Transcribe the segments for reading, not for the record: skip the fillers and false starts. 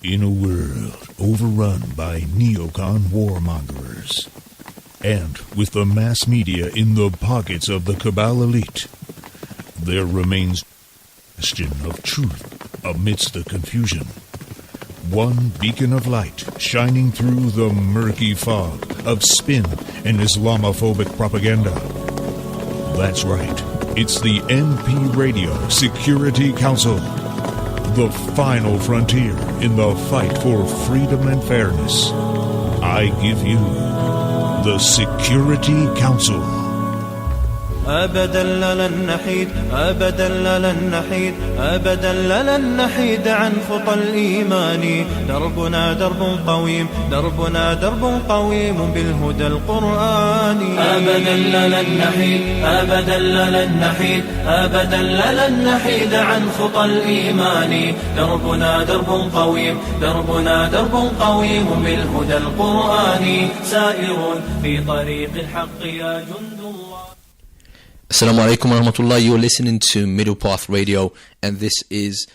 In a world overrun by neocon warmongers, and with the mass media in the pockets of the cabal elite, there remains a question of truth amidst the confusion. One beacon of light shining through the murky fog of spin and Islamophobic propaganda. That's right, it's the NP Radio Security Council, the final frontier in the fight for freedom and fairness. I give you the Security Council. أبدا لن نحيد أبدا لن نحيد أبدا لن نحيد عن خطى الإيمان. دربنا درب قويم دربنا درب قويم بالهدى القرآني. أبدا لن نحيد أبدا لن نحيد أبدا لن نحيد عن خطى الإيمان. دربنا درب قويم دربنا درب قويم بالهدى القرآني. سائر في طريق الحق يا جند الله. Assalamu alaikum wa rahmatullah. You're listening to Middle Path Radio, and this is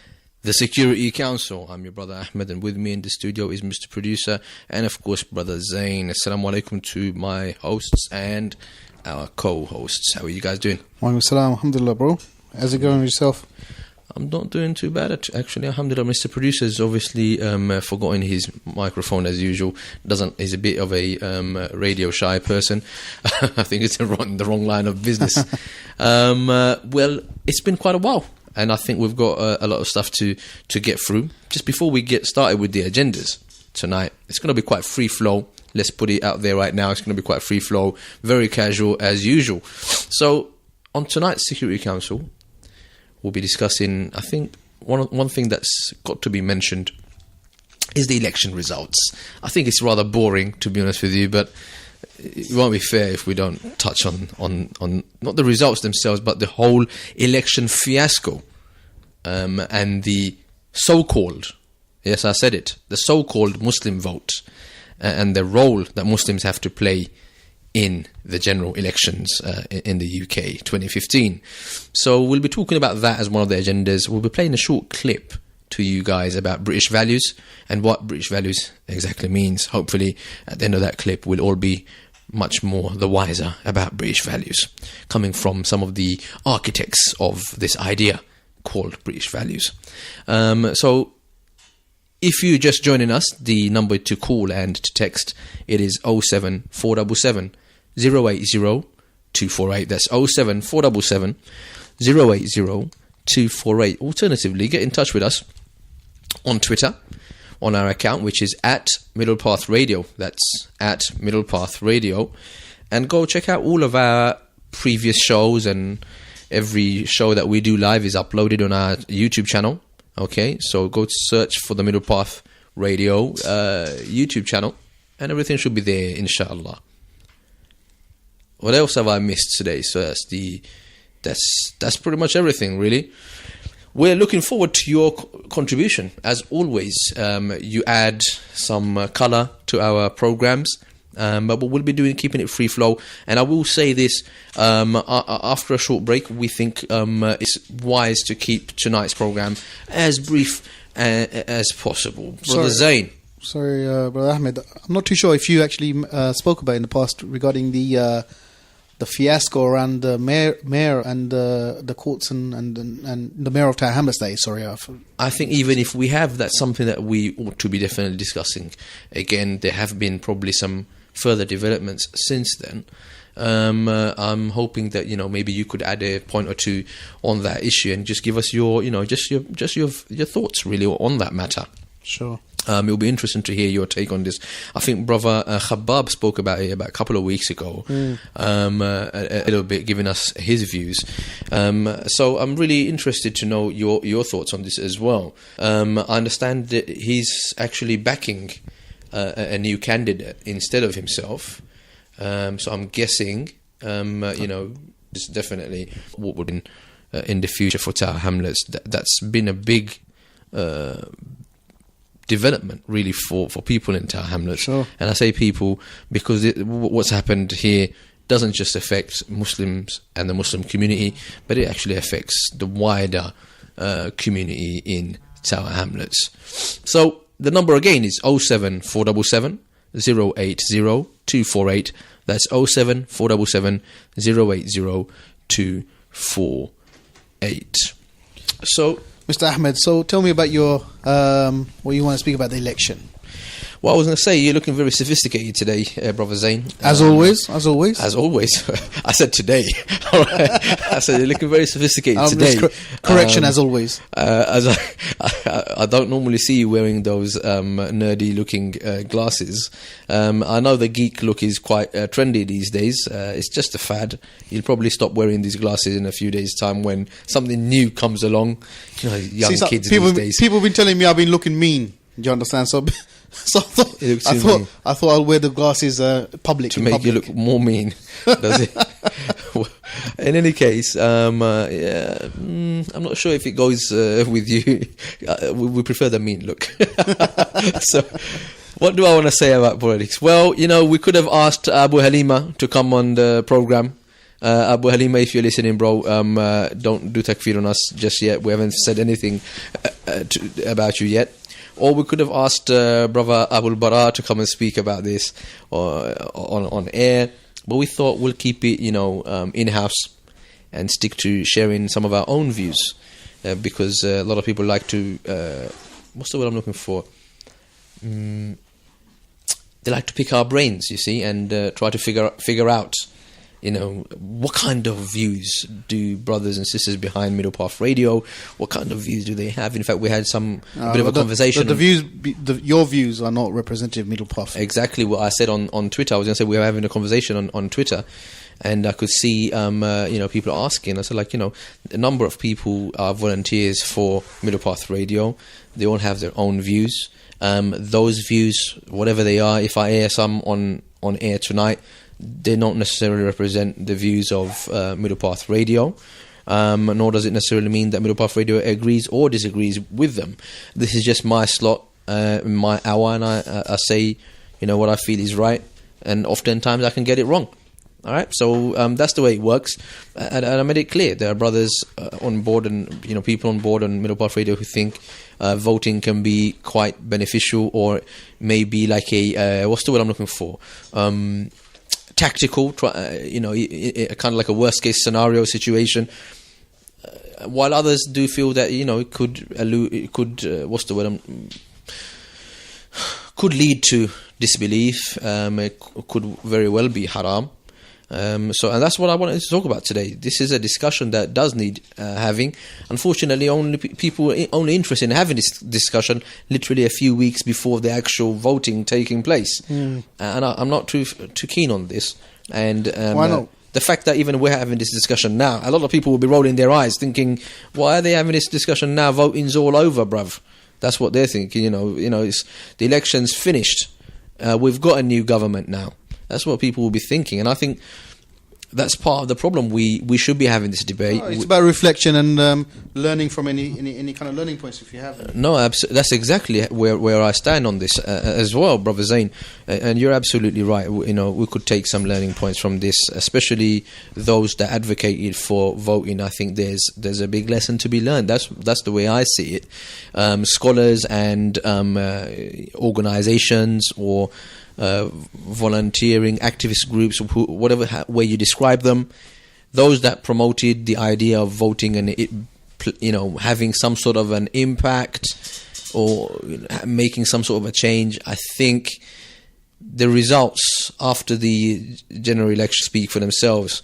the Security Council. I'm your brother Ahmed, and with me in the studio is Mr. Producer and of course brother Zain. Assalamu alaikum to my hosts and our co-hosts. How are you guys doing? Wa alaikum salam, alhamdulillah, bro. How's it going with yourself? I'm not doing too bad, actually. Alhamdulillah. Mr. Producer's obviously forgotten his microphone as usual. He's a bit of a radio shy person. I think it's the wrong line of business. Well, it's been quite a while, and I think we've got a lot of stuff to get through. Just before we get started with the agendas tonight, it's going to be quite free flow. Let's put it out there right now. It's going to be quite free flow, very casual as usual. So on tonight's Security Council, we'll be discussing, I think, one thing that's got to be mentioned is the election results. I think it's rather boring, to be honest with you, but it won't be fair if we don't touch on not the results themselves, but the whole election fiasco and the so-called, yes, I said it, the so-called Muslim vote and the role that Muslims have to play in the general elections in the UK 2015. So we'll be talking about that as one of the agendas. We'll be playing a short clip to you guys about British values and what British values exactly means. Hopefully at the end of that clip we'll all be much more the wiser about British values, coming from some of the architects of this idea called British values. So if you're just joining us, the number to call and to text, it is 07477 080 248. That's 07477 080 248. Alternatively, get in touch with us on Twitter, on our account, which is at Middle Path Radio. That's at Middle Path Radio. And go check out all of our previous shows, and every show that we do live is uploaded on our YouTube channel. Okay, so go search for the Middle Path Radio YouTube channel, and everything should be there, inshallah. What else have I missed today? So that's pretty much everything, really. We're looking forward to your contribution. As always, you add some colour to our programs, but we'll be keeping it free flow. And I will say this, after a short break, we think it's wise to keep tonight's program as brief as possible. Brother Zain. Sorry, Brother Ahmed. I'm not too sure if you actually spoke about in the past regarding the fiasco around the mayor and the courts and the mayor of Tower Hamlets Day. Sorry. I think even if we have, that's something that we ought to be definitely discussing. Again, there have been probably some further developments since then. I'm hoping that maybe you could add a point or two on that issue and just give us your your thoughts really on that matter. Sure. It'll be interesting to hear your take on this. I think Brother Khabbab spoke about it about a couple of weeks ago, a little bit, giving us his views. So I'm really interested to know your thoughts on this as well. I understand that he's actually backing a new candidate instead of himself. So I'm guessing, it's definitely what would be in the future for Tower Hamlets. That's been a big development really for people in Tower Hamlets. Sure. And I say people because what's happened here doesn't just affect Muslims and the Muslim community, but it actually affects the wider community in Tower Hamlets. So the number again is 07477 080 248. That's 07477 080 248. So, Mr. Ahmed, so tell me about your what you want to speak about the election. Well, I was going to say, you're looking very sophisticated today, Brother Zain. As always. As always. I said today. All right. I said you're looking very sophisticated today. Correction, as always. As I don't normally see you wearing those nerdy-looking glasses. I know the geek look is quite trendy these days. It's just a fad. You'll probably stop wearing these glasses in a few days' time when something new comes along. You know, young kids these days. People have been telling me I've been looking mean. Do you understand? So I thought I'll wear the glasses to make you look more mean. Does it? In any case, I'm not sure if it goes with you. We prefer the mean look. So, what do I want to say about politics? Well, we could have asked Abu Halima to come on the program. Abu Halima, if you're listening, bro, don't do takfir on us just yet. We haven't said anything about you yet. Or we could have asked Brother Abul Bara to come and speak about this on air. But we thought we'll keep it, in-house and stick to sharing some of our own views. Because a lot of people like to... what's the word I'm looking for? They like to pick our brains, you see, and try to figure out... what kind of views do brothers and sisters behind Middle Path Radio? What kind of views do they have? In fact, we had a bit of a conversation. Your views are not representative of Middle Path. Exactly what I said on Twitter. I was going to say we were having a conversation on Twitter, and I could see people asking. I said, a number of people are volunteers for Middle Path Radio. They all have their own views. Those views, whatever they are, if I air some on air tonight, they don't necessarily represent the views of Middle Path Radio, nor does it necessarily mean that Middle Path Radio agrees or disagrees with them. This is just my slot, my hour, and I say, what I feel is right, and oftentimes I can get it wrong. All right, so that's the way it works, and I made it clear there are brothers on board and people on board on Middle Path Radio who think voting can be quite beneficial, or maybe like a what's the word I'm looking for? Tactical, kind of like a worst case scenario situation. While others do feel that it could lead to disbelief. It could very well be haram. And that's what I wanted to talk about today. This is a discussion that does need having. Unfortunately, people only interested in having this discussion literally a few weeks before the actual voting taking place. And I'm not too keen on this. And why not? The fact that even we're having this discussion now, a lot of people will be rolling their eyes thinking, why are they having this discussion now? Voting's all over, bruv. That's what they're thinking. It's, the election's finished. We've got a new government now. That's what people will be thinking, and I think that's part of the problem. We should be having this debate. It's about reflection and learning from any kind of learning points if you have them. No, that's exactly where I stand on this as well, Brother Zain. And you're absolutely right. We could take some learning points from this, especially those that advocated for voting. I think there's a big lesson to be learned. That's the way I see it. Scholars and organizations or volunteering activist groups, whatever way you describe them, those that promoted the idea of voting and it, having some sort of an impact or making some sort of a change, I think the results after the general election speak for themselves.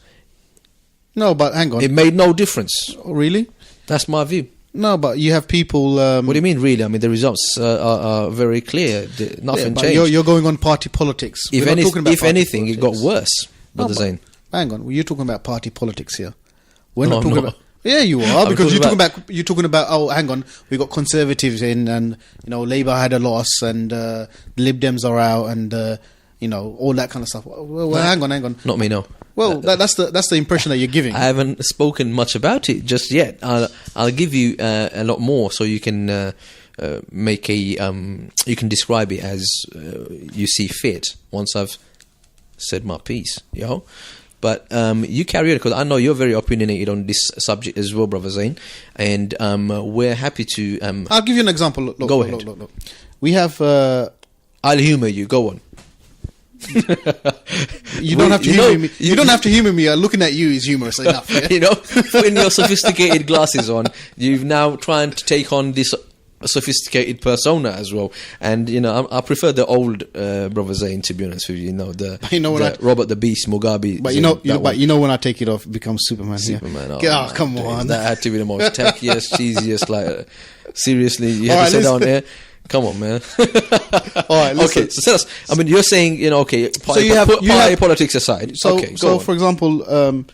No, but hang on. It made no difference. Oh, really? That's my view. No, but you have people... what do you mean, really? I mean, the results are very clear. Nothing changed. You're going on party politics. If anything, it got worse, Brother Zain. Hang on, you're talking about party politics here. We're not talking about... Yeah, you are, because you're talking about. Oh, hang on, we got Conservatives in, and Labour had a loss, and the Lib Dems are out, and all that kind of stuff. Well, hang on. Not me, no. Well, that's the impression that you're giving. I haven't spoken much about it just yet. I'll give you a lot more, so you can make you can describe it as you see fit. Once I've said my piece, But you carry on, because I know you're very opinionated on this subject as well, Brother Zain, and we're happy to... I'll give you an example. Look, go ahead. Look. we have. I'll humour you. Go on. You don't have to humor me. You don't have to humor me. Looking at you is humorous enough. Yeah? You know, putting your sophisticated glasses on, you've now trying to take on this sophisticated persona as well. And you know, I prefer the old brother Zayn, to be honest with you. You know, the Robert the Beast Mugabe. But Zayn, you know when I take it off, it becomes Superman. Superman. Yeah. Oh, come on. That had to be the most techiest, cheesiest. Like, seriously, you had to say down there. Come on, man. All right, listen. Okay, so tell us. I mean, you're saying, you know, okay, put politics aside. So, okay, for example,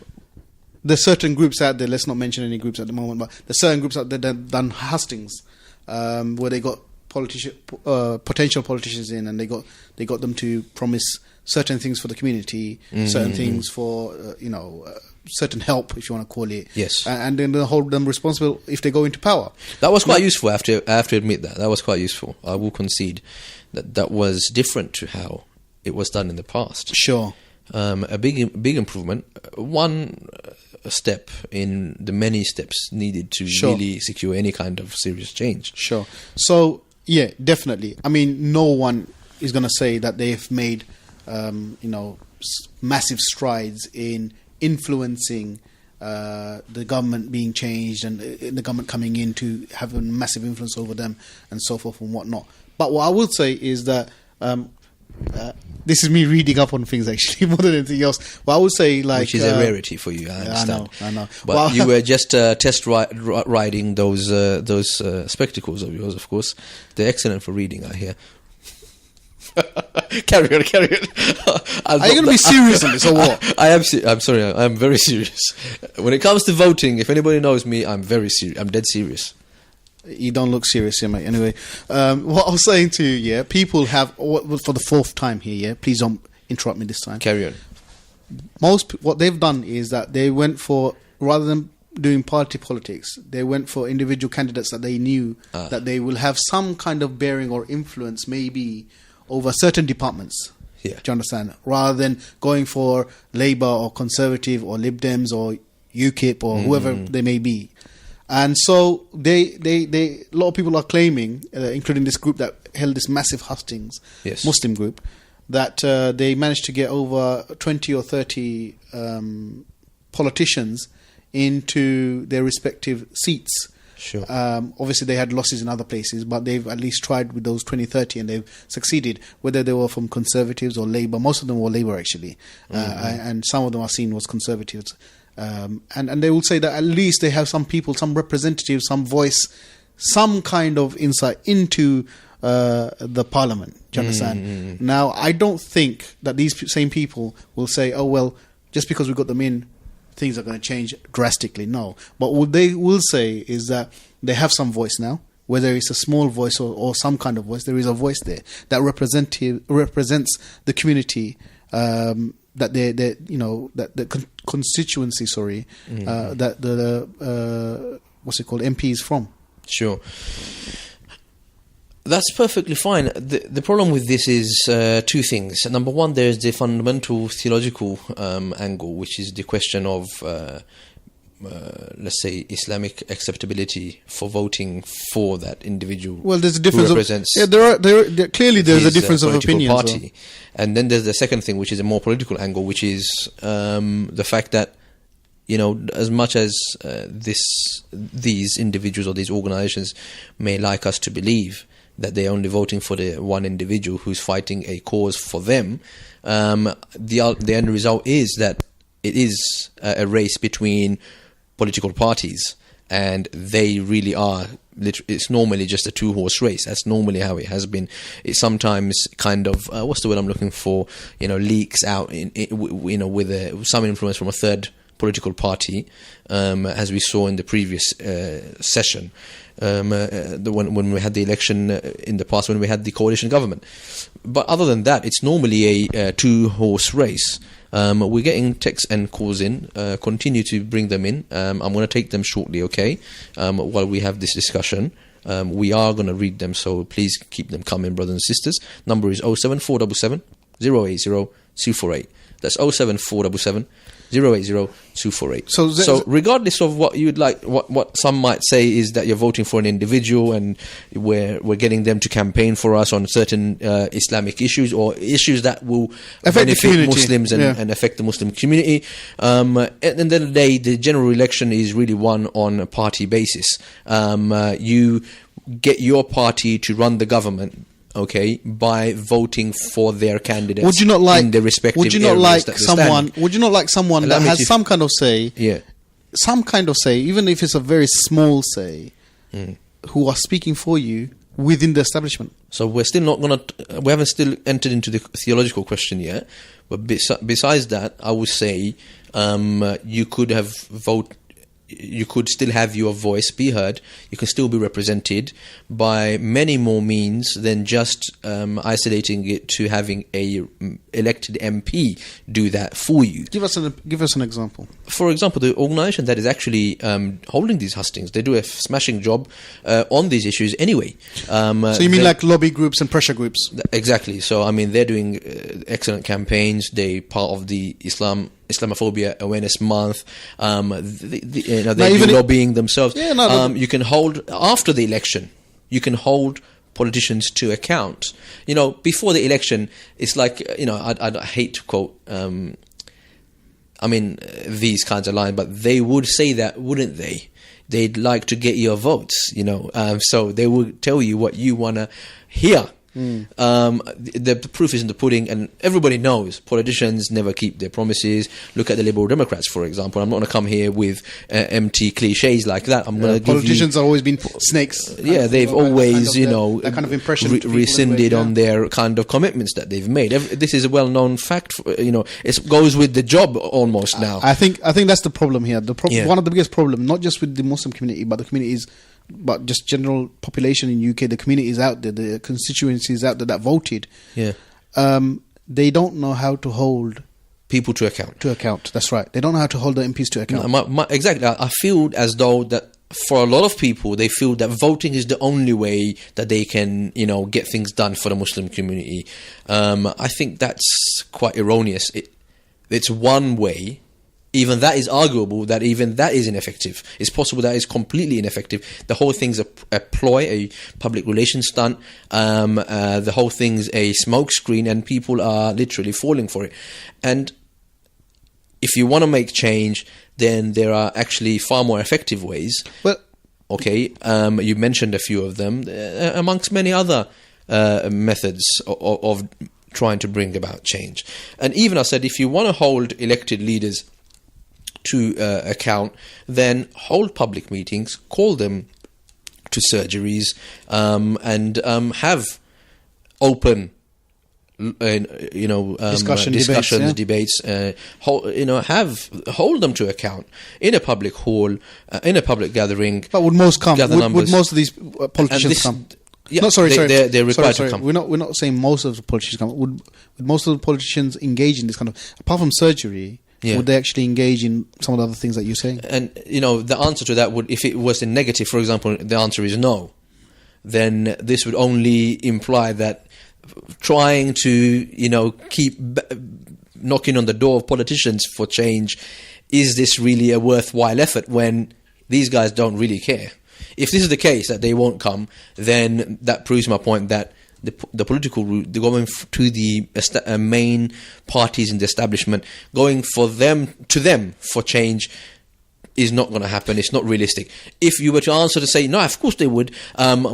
there's certain groups out there. Let's not mention any groups at the moment, but there's certain groups out there that done hustings, where they got potential politicians in, and they got them to promise certain things for the community, certain things for certain help, if you want to call it. Yes. And then they hold them responsible if they go into power. That was quite useful. I have to admit that was quite useful. I will concede that was different to how it was done in the past. Sure. A big improvement. One step in the many steps needed to really secure any kind of serious change. Sure. So yeah, definitely. I mean, no one is going to say that they've made massive strides in influencing the government being changed and the government coming in to have a massive influence over them and so forth and whatnot. But what I would say is that this is me reading up on things actually more than anything else. What I would say, like, which is a rarity for you, I understand. I know. But you were just test riding those spectacles of yours, of course. They're excellent for reading, I hear. Carry on. Are you going to be serious on this or what? I'm sorry. I'm very serious. When it comes to voting, if anybody knows me, I'm very serious. I'm dead serious. You don't look serious here, mate. Anyway, what I was saying to you, people have, for the fourth time here, please don't interrupt me this time. Carry on. What they've done is that they went for, rather than doing party politics, they went for individual candidates that they knew that they will have some kind of bearing or influence, maybe, over certain departments. Yeah. Do you understand? Rather than going for Labour or Conservative or Lib Dems or UKIP or whoever they may be. And so they a lot of people are claiming, including this group that held this massive hustings, yes, Muslim group, that they managed to get over 20 or 30 politicians into their respective seats. Sure. Obviously, they had losses in other places, but they've at least tried with those 20, 30, and they've succeeded, whether they were from Conservatives or Labour. Most of them were Labour, actually. And some of them I've seen was Conservatives. And they will say that at least they have some people, some representatives, some voice, some kind of insight into the parliament. Do you understand? Now, I don't think that these same people will say, oh, well, just because we got them in, things are going to change drastically. No. But what they will say is that they have some voice now, whether it's a small voice or some kind of voice. There is a voice there that represents the community, that the constituency, that the what's it called, MP is from. Sure. That's perfectly fine. The problem with this is two things. Number one, there's the fundamental theological angle, which is the question of, let's say, Islamic acceptability for voting for that individual. Well, there's a difference. Clearly there's a difference of opinion. Party. And then there's the second thing, which is a more political angle, which is the fact that, you know, as much as these individuals or these organizations may like us to believe that they're only voting for the one individual who's fighting a cause for them, the end result is that it is a race between political parties, and they really are. It's normally just a two-horse race. That's normally how it has been. It sometimes kind of what's the word I'm looking for? You know, leaks out with some influence from a third political party, as we saw in the previous session. When we had the election in the past, when we had the coalition government. But other than that, it's normally a two-horse race. We're getting texts and calls in. Continue to bring them in. I'm going to take them shortly, okay? While we have this discussion. We are going to read them, so please keep them coming, brothers and sisters. Number is 07477 080 248. That's 07477 080-248. So regardless of what you'd like, what some might say is that you're voting for an individual and we're getting them to campaign for us on certain Islamic issues or issues that will benefit Muslims and affect the Muslim community. At the end of the day, the general election is really won on a party basis. You get your party to run the government, okay, by voting for their candidates. Would you not like in the respective Would you not like someone? standing. Would you not like someone that has some kind of say? Yeah. Some kind of say, even if it's a very small say, who are speaking for you within the establishment. So we haven't still entered into the theological question yet. But besides that, I would say you could still have your voice be heard. You can still be represented by many more means than just isolating it to having a elected MP do that for you. Give us an example. For example, the organisation that is actually holding these hustings, they do a smashing job on these issues anyway. So you mean like lobby groups and pressure groups? Exactly. So I mean, they're doing excellent campaigns. They're part of the Islamophobia Awareness Month. They're lobbying themselves. Yeah, you can hold after the election. You can hold politicians to account. Before the election, it's like I hate to quote. These kinds of lines, but they would say that, wouldn't they? They'd like to get your votes. So they would tell you what you want to hear. The proof is in the pudding, and everybody knows politicians never keep their promises. Look at the Liberal Democrats, for example. I'm not going to come here with empty cliches like that. I'm going to give politicians have always been snakes. Yeah, they've always, that kind of impression rescinded on their kind of commitments that they've made. This is a well-known fact. It goes with the job almost now. I think that's the problem here. One of the biggest problems, not just with the Muslim community, but the communities. But just general population in UK, the communities out there, the constituencies out there that voted, they don't know how to hold people to account. That's right. They don't know how to hold the MPs to account. Exactly. I feel as though that for a lot of people, they feel that voting is the only way that they can, get things done for the Muslim community. I think that's quite erroneous. It's one way. Even that is arguable, that even that is ineffective. It's possible that is completely ineffective. The whole thing's a ploy, a public relations stunt. The whole thing's a smokescreen, and people are literally falling for it. And if you want to make change, then there are actually far more effective ways. Well, okay, you mentioned a few of them, amongst many other methods of trying to bring about change. And even I said, if you want to hold elected leaders to account, then hold public meetings, call them to surgeries, and have open, discussions, debates. Hold them to account in a public hall, in a public gathering. But would most come? Would most of these politicians come? Yeah, they're required to come. We're not saying most of the politicians come. Would most of the politicians engage in this kind of, apart from surgery? Yeah. Would they actually engage in some of the other things that you're saying? And, the answer to that would, if it was in negative, for example, the answer is no, then this would only imply that trying to, keep knocking on the door of politicians for change, is this really a worthwhile effort when these guys don't really care? If this is the case, that they won't come, then that proves my point that the political route, they're going to the main parties in the establishment, going to them for change is not going to happen. It's not realistic. If you were to answer to say, no, of course they would,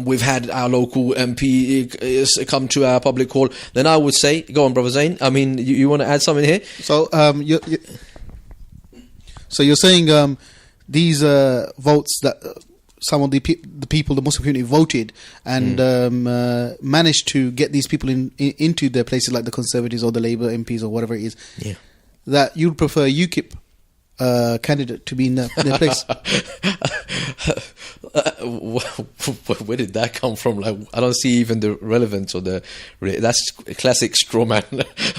we've had our local MP come to our public hall, then I would say, go on, Brother Zain. I mean, you want to add something here? So, you're saying these votes that some of the people, the Muslim community, voted and managed to get these people into their places, like the Conservatives or the Labour MPs or whatever it is. Yeah. That you'd prefer UKIP candidate to be in their place. Where did that come from? Like, I don't see even the relevance or that's a classic straw man.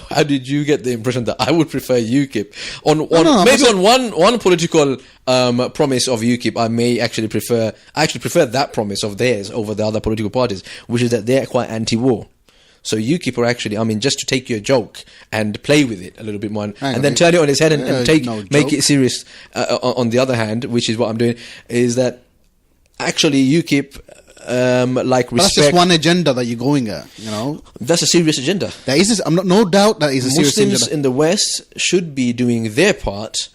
How did you get the impression that I would prefer UKIP? On one political promise of UKIP, I actually prefer that promise of theirs over the other political parties, which is that they're quite anti-war. So UKIP are actually, I mean, just to take your joke and play with it a little bit more, and then on. turn it on its head and make joke. it serious. On the other hand, which is what I'm doing, is that actually UKIP, like respect. But that's just one agenda that you're going at, That's a serious agenda. There is no doubt that is a serious agenda. Muslims in the West should be doing their part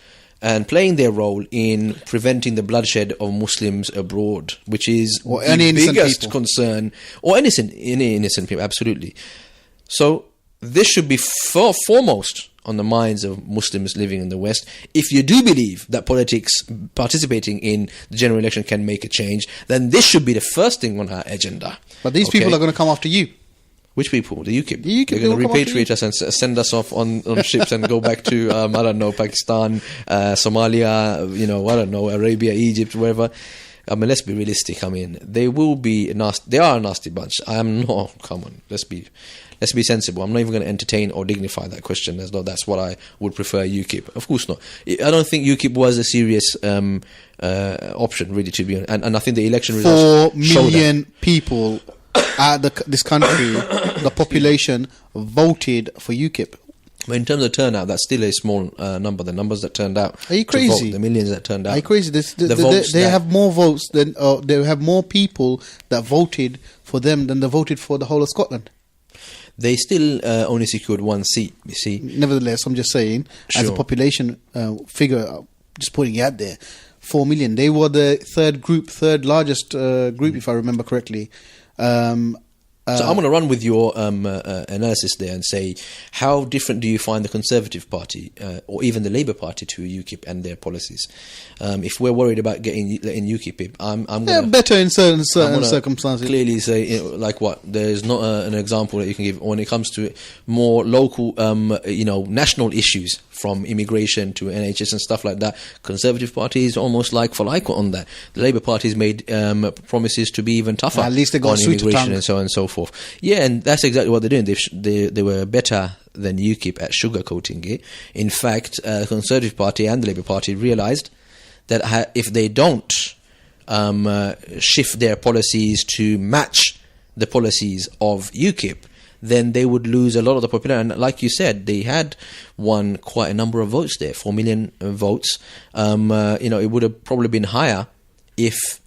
and playing their role in preventing the bloodshed of Muslims abroad, which is the biggest concern, or any innocent people, absolutely. So this should be foremost on the minds of Muslims living in the West. If you do believe that politics, participating in the general election, can make a change, then this should be the first thing on our agenda. But these people are going to come after you. Which people? The UKIP. They're going to repatriate us and send us off on ships and go back to, I don't know, Pakistan, Somalia, I don't know, Arabia, Egypt, wherever. I mean, let's be realistic. I mean, they will be nasty. They are a nasty bunch. Come on, let's be sensible. I'm not even going to entertain or dignify that question as though that's what I would prefer UKIP. Of course not. I don't think UKIP was a serious option, really, to be honest. And I think the election results 4 million people at this country, the population voted for UKIP. But in terms of turnout, that's still a small number. The numbers that turned out. Are you crazy? The millions that turned out. Are you crazy? They have more votes than they have more people that voted for them than they voted for the whole of Scotland. They still only secured one seat, you see. Nevertheless, I'm just saying, as a population figure, just putting it out there, 4 million. They were the third largest group, if I remember correctly. So I'm going to run with your analysis there and say, how different do you find the Conservative Party or even the Labour Party to UKIP and their policies? If we're worried about letting UKIP, I'm going to... better in certain circumstances. Clearly say, like what? There's not an example that you can give when it comes to more local, national issues, from immigration to NHS and stuff like that. Conservative Party is almost like for like on that. The Labour Party's made promises to be even tougher at least they got on immigration and so on and so forth. Yeah, and that's exactly what they're doing. They were better than UKIP at sugarcoating it. In fact, the Conservative Party and the Labour Party realised that if they don't shift their policies to match the policies of UKIP, then they would lose a lot of the popularity. And like you said, they had won quite a number of votes there, 4 million votes. It would have probably been higher if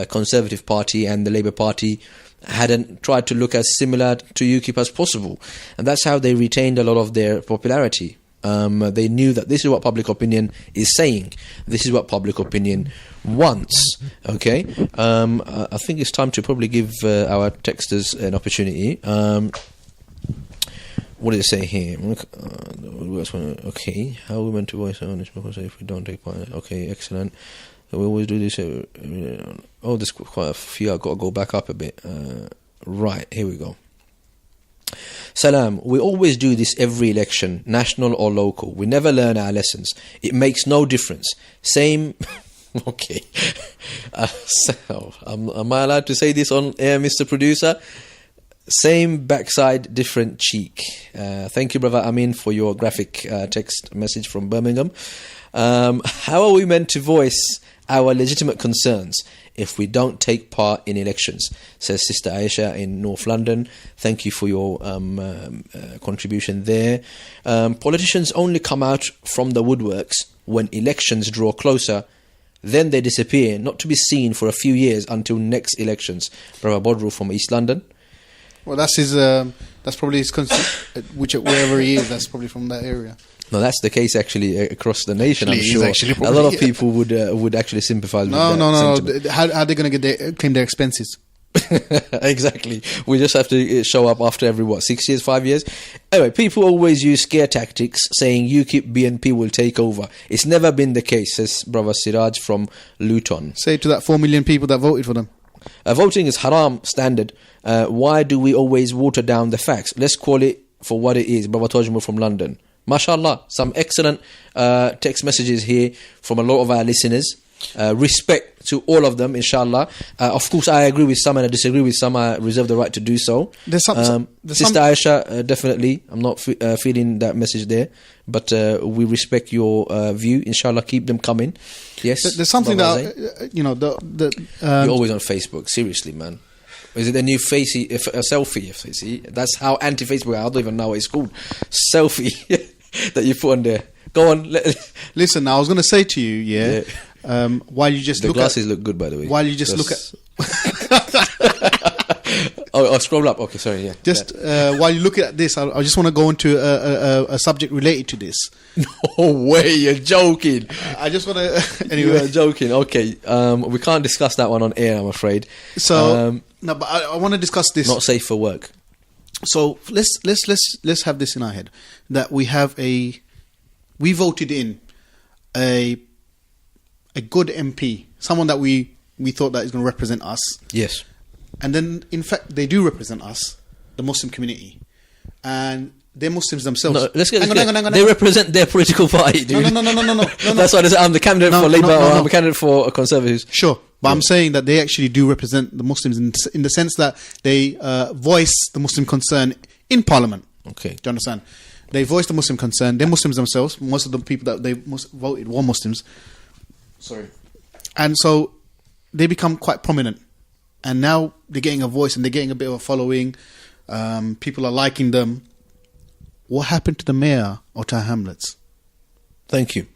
Conservative Party and the Labour Party hadn't tried to look as similar to UKIP as possible. And that's how they retained a lot of their popularity. They knew that this is what public opinion is saying. This is what public opinion wants. Okay? I think it's time to probably give our texters an opportunity. What did it say here? Okay. How are we meant to voice on this? Because if we don't take part... Okay, excellent. We always do this... there's quite a few. I've got to go back up a bit. Right, here we go. Salam, we always do this every election, national or local. We never learn our lessons. It makes no difference. Same... Okay. Am I allowed to say this on air, Mr. Producer? Same backside, different cheek. Thank you, brother Amin, for your graphic text message from Birmingham. How are we meant to voice our legitimate concerns if we don't take part in elections? Says Sister Aisha in North London. Thank you for your contribution there. Politicians only come out from the woodworks when elections draw closer. Then they disappear, not to be seen for a few years until next elections. Brother Bodru from East London. Well, that's his. That's probably his. Wherever he is, that's probably from that area. No, that's the case actually across the nation. I'm sure a lot of people would actually sympathise with that. No. How are they going to claim their expenses? Exactly. We just have to show up after every 6 years, 5 years. Anyway, people always use scare tactics, saying UKIP BNP will take over. It's never been the case, says brother Siraj from Luton. Say to that 4 million people that voted for them. Voting is haram standard. Why do we always water down the facts? Let's call it for what it is. Brother Tajmur from London. MashaAllah, some excellent text messages here from a lot of our listeners. Respect to all of them, inshallah. Of course, I agree with some and I disagree with some. I reserve the right to do so. Sister Aisha, definitely. I'm not feeling that message there, but we respect your view. Inshallah, keep them coming. Yes. There's something that you're always on Facebook. Seriously, man. Is it the new selfie? See, that's how anti-Facebook. I don't even know what it's called. Selfie that you put on there. Go on. Listen, I was going to say to you, while you just the glasses look good, by the way. While you just look at. Oh, scroll up. Okay, sorry. Yeah. Just while you look at this, I just want to go into a subject related to this. No way, you're joking. I just want to. Anyway, you're joking. Okay, we can't discuss that one on air, I'm afraid. So no, but I want to discuss this. Not safe for work. So let's have this in our head that we voted in a good MP, someone that we thought that is going to represent us. Yes. And then, in fact, they do represent us, the Muslim community, and they're Muslims themselves. No, let's get hang on. They represent their political party, dude. No. That's why I'm the candidate for Labour, or I'm a candidate for Conservatives. Sure, but I'm saying that they actually do represent the Muslims in the sense that they voice the Muslim concern in Parliament. Okay, do you understand? They voice the Muslim concern. They're Muslims themselves. Most of the people that they voted were Muslims. Sorry, and so they become quite prominent. And now they're getting a voice and they're getting a bit of a following. People are liking them. What happened to the mayor of Tower Hamlets? Thank you.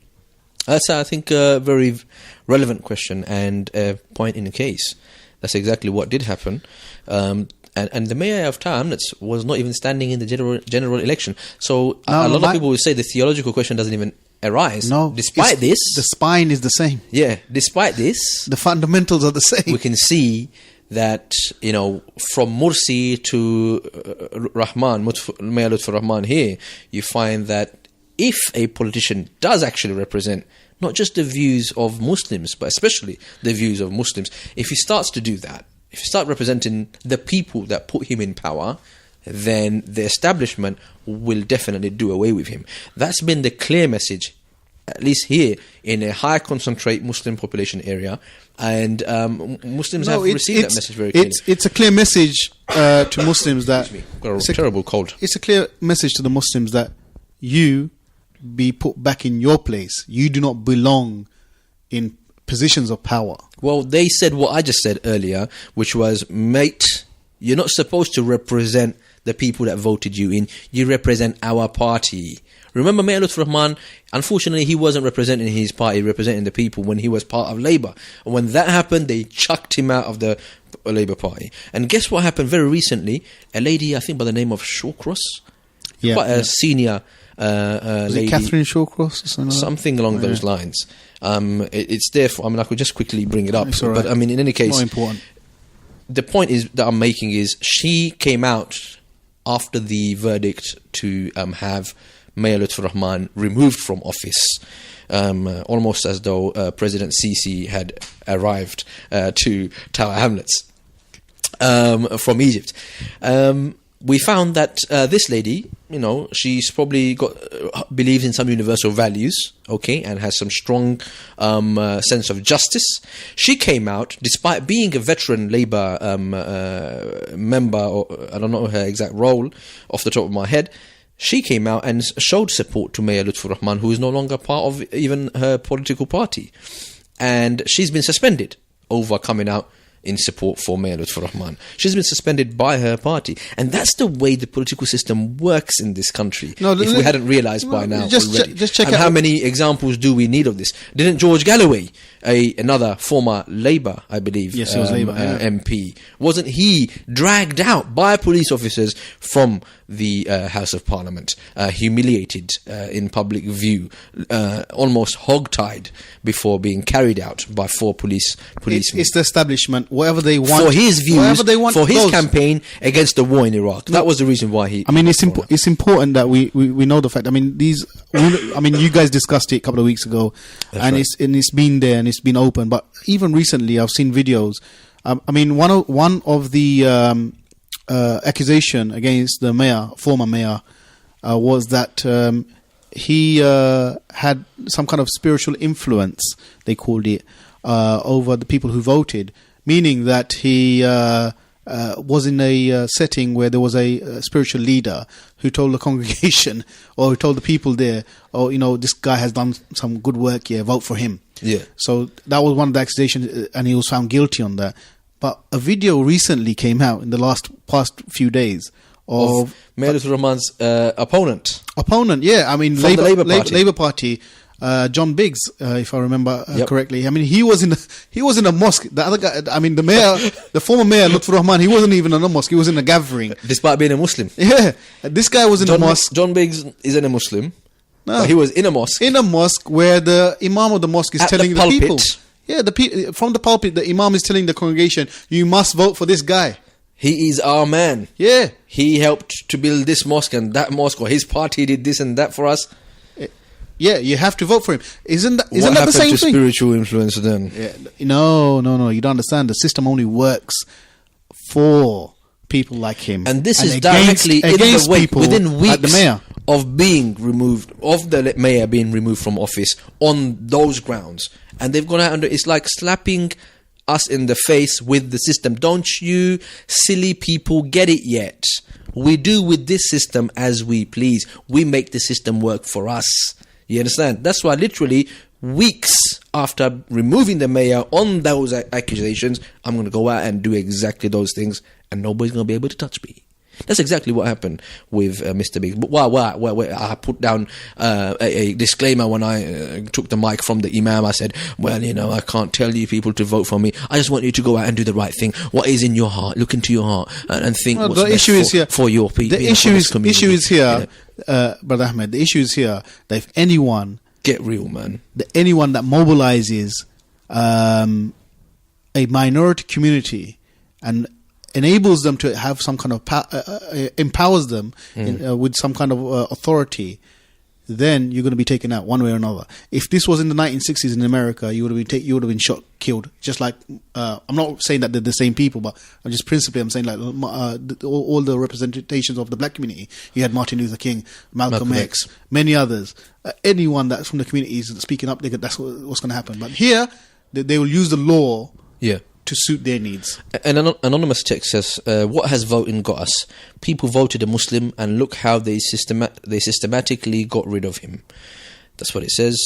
That's, I think, a very relevant question and a point in the case. That's exactly what did happen. And the mayor of Tower Hamlets was not even standing in the general election. So a lot of people will say the theological question doesn't even arise. No. Despite this, the spine is the same. Yeah. Despite this, the fundamentals are the same. We can see that, from Mursi to Mayor Lutfur Rahman here, you find that if a politician does actually represent not just the views of Muslims, but especially the views of Muslims, if he starts to do that, if he starts representing the people that put him in power, then the establishment will definitely do away with him. That's been the clear message, at least here in a high concentrate Muslim population area, and Muslims have received that message very clearly. It's a clear message to Muslims that got a terrible cold. It's a clear message to the Muslims that you be put back in your place. You do not belong in positions of power. Well, they said what I just said earlier, which was, mate, you're not supposed to represent the people that voted you in. You represent our party. Remember, Mayor Lutfur Rahman, unfortunately, he wasn't representing his party, representing the people when he was part of Labour. And when that happened, they chucked him out of the Labour Party. And guess what happened very recently? A lady, I think by the name of Shawcross, quite a senior lady. Catherine Shawcross or something? Something along those lines. It's there for, I could just quickly bring it up. It's all right. But in any case, not important. The point that I'm making is she came out after the verdict to have Mayor Lutfur Rahman removed from office, almost as though President Sisi had arrived to Tower Hamlets from Egypt. We found that this lady, she's probably believes in some universal values, okay, and has some strong sense of justice. She came out, despite being a veteran Labour member, or I don't know her exact role off the top of my head. She came out and showed support to Mayor Lutfur Rahman, who is no longer part of even her political party. And she's been suspended over coming out in support for Mayor Lutfur Rahman. She's been suspended by her party. And that's the way the political system works in this country. If we hadn't realised by now already. Just check and out how many examples do we need of this? Didn't George Galloway, another former Labour, I believe, yes, he was Labour, MP, wasn't he dragged out by police officers from the House of Parliament, humiliated in public view, almost hogtied before being carried out by 4 policemen? It's the establishment. Whatever they want, for his views, for his goes. Campaign against the war in Iraq. That was the reason why he. It's important that we know the fact. You guys discussed it a couple of weeks ago, it's been there and it's been open. But even recently, I've seen videos. One of the accusation against the former mayor, was that he had some kind of spiritual influence. They called it over the people who voted. Meaning that he was in a setting where there was a spiritual leader who told the congregation or who told the people there, this guy has done some good work here, vote for him. Yeah. So that was one of the accusations, and he was found guilty on that. But a video recently came out in the past few days of Mayor Rahman's opponent. Yeah, I mean, From the Labour Party. John Biggs, if I remember correctly. I mean, he was in a mosque. The other guy, I mean, the mayor, the former mayor, Lutfur Rahman, he wasn't even in a mosque. He was in a gathering. Despite being a Muslim. Yeah, this guy was in a mosque. John Biggs isn't a Muslim. No. But he was in a mosque. In a mosque where the imam of the mosque is telling the people. Yeah, from the pulpit, the imam is telling the congregation, you must vote for this guy. He is our man. Yeah. He helped to build this mosque and that mosque, or his party did this and that for us. Yeah, you have to vote for him. Isn't that the same thing? What happened to spiritual influence then? Yeah. No. You don't understand. The system only works for people like him. And this is directly against people within weeks like the mayor. Of the mayor being removed from office on those grounds. And they've gone out under, it's like slapping us in the face with the system. Don't you silly people get it yet? We do with this system as we please. We make the system work for us. You understand? That's why literally weeks after removing the mayor on those accusations, I'm going to go out and do exactly those things and nobody's going to be able to touch me. That's exactly what happened with Mr. Biggs. But I put down a disclaimer when I took the mic from the Imam. I said, well, I can't tell you people to vote for me. I just want you to go out and do the right thing. What is in your heart? Look into your heart and think what's best for your people. The issue is here, Brother Ahmed, the issue is here that if anyone... Get real, man. Anyone that mobilizes a minority community and enables them to have some kind of empowers them with some kind of authority, then you're going to be taken out one way or another. If this was in the 1960s in America, you would have been shot, killed. Just like I'm not saying that they're the same people, but I'm saying like all the representations of the black community. You had Martin Luther King, Malcolm X, many others. Anyone that's from the community is speaking up. That's what's going to happen. But here, they will use the law. Yeah. To suit their needs. An anonymous text says, what has voting got us? People voted a Muslim and look how they systematically got rid of him. That's what it says.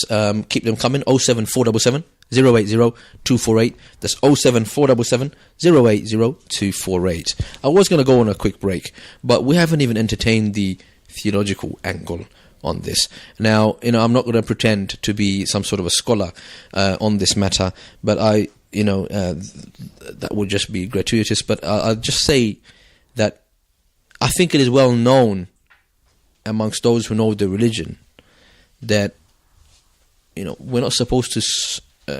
Keep them coming. 07477 080 248. That's 07477 080 248. I was going to go on a quick break, but we haven't even entertained the theological angle on this. Now, I'm not going to pretend to be some sort of a scholar on this matter, but that would just be gratuitous. But I'll just say that I think it is well known amongst those who know the religion that we're not supposed to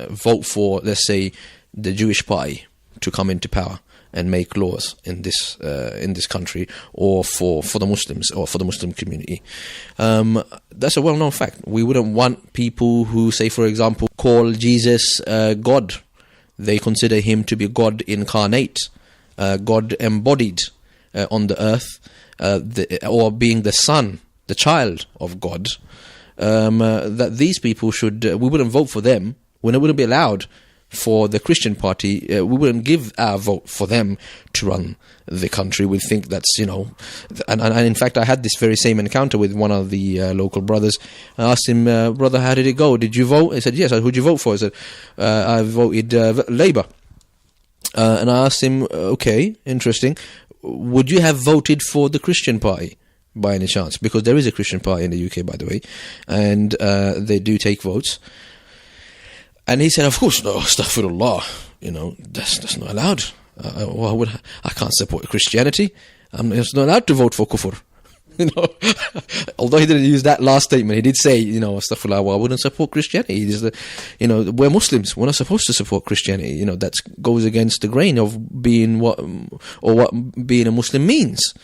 vote for, let's say, the Jewish party to come into power and make laws in this country, or for the Muslims or for the Muslim community. That's a well-known fact. We wouldn't want people who, say, for example, call Jesus God. They consider him to be God incarnate, God embodied on the earth, or being the son, the child of God. That these people we wouldn't vote for them. We wouldn't be allowed for the Christian party. We wouldn't give our vote for them to run the country. We think that's, and in fact, I had this very same encounter with one of the local brothers. I asked him, brother, how did it go? Did you vote? He said, yes. Who'd you vote for? I said, I voted Labour. And I asked him, okay, interesting. Would you have voted for the Christian party by any chance? Because there is a Christian party in the UK, by the way, and they do take votes. And he said, of course, no, astaghfirullah, that's not allowed. I can't support Christianity. I'm just not allowed to vote for kufr. Although he didn't use that last statement, he did say, astaghfirullah, I wouldn't support Christianity. We're Muslims. We're not supposed to support Christianity. That goes against the grain of being what being a Muslim means.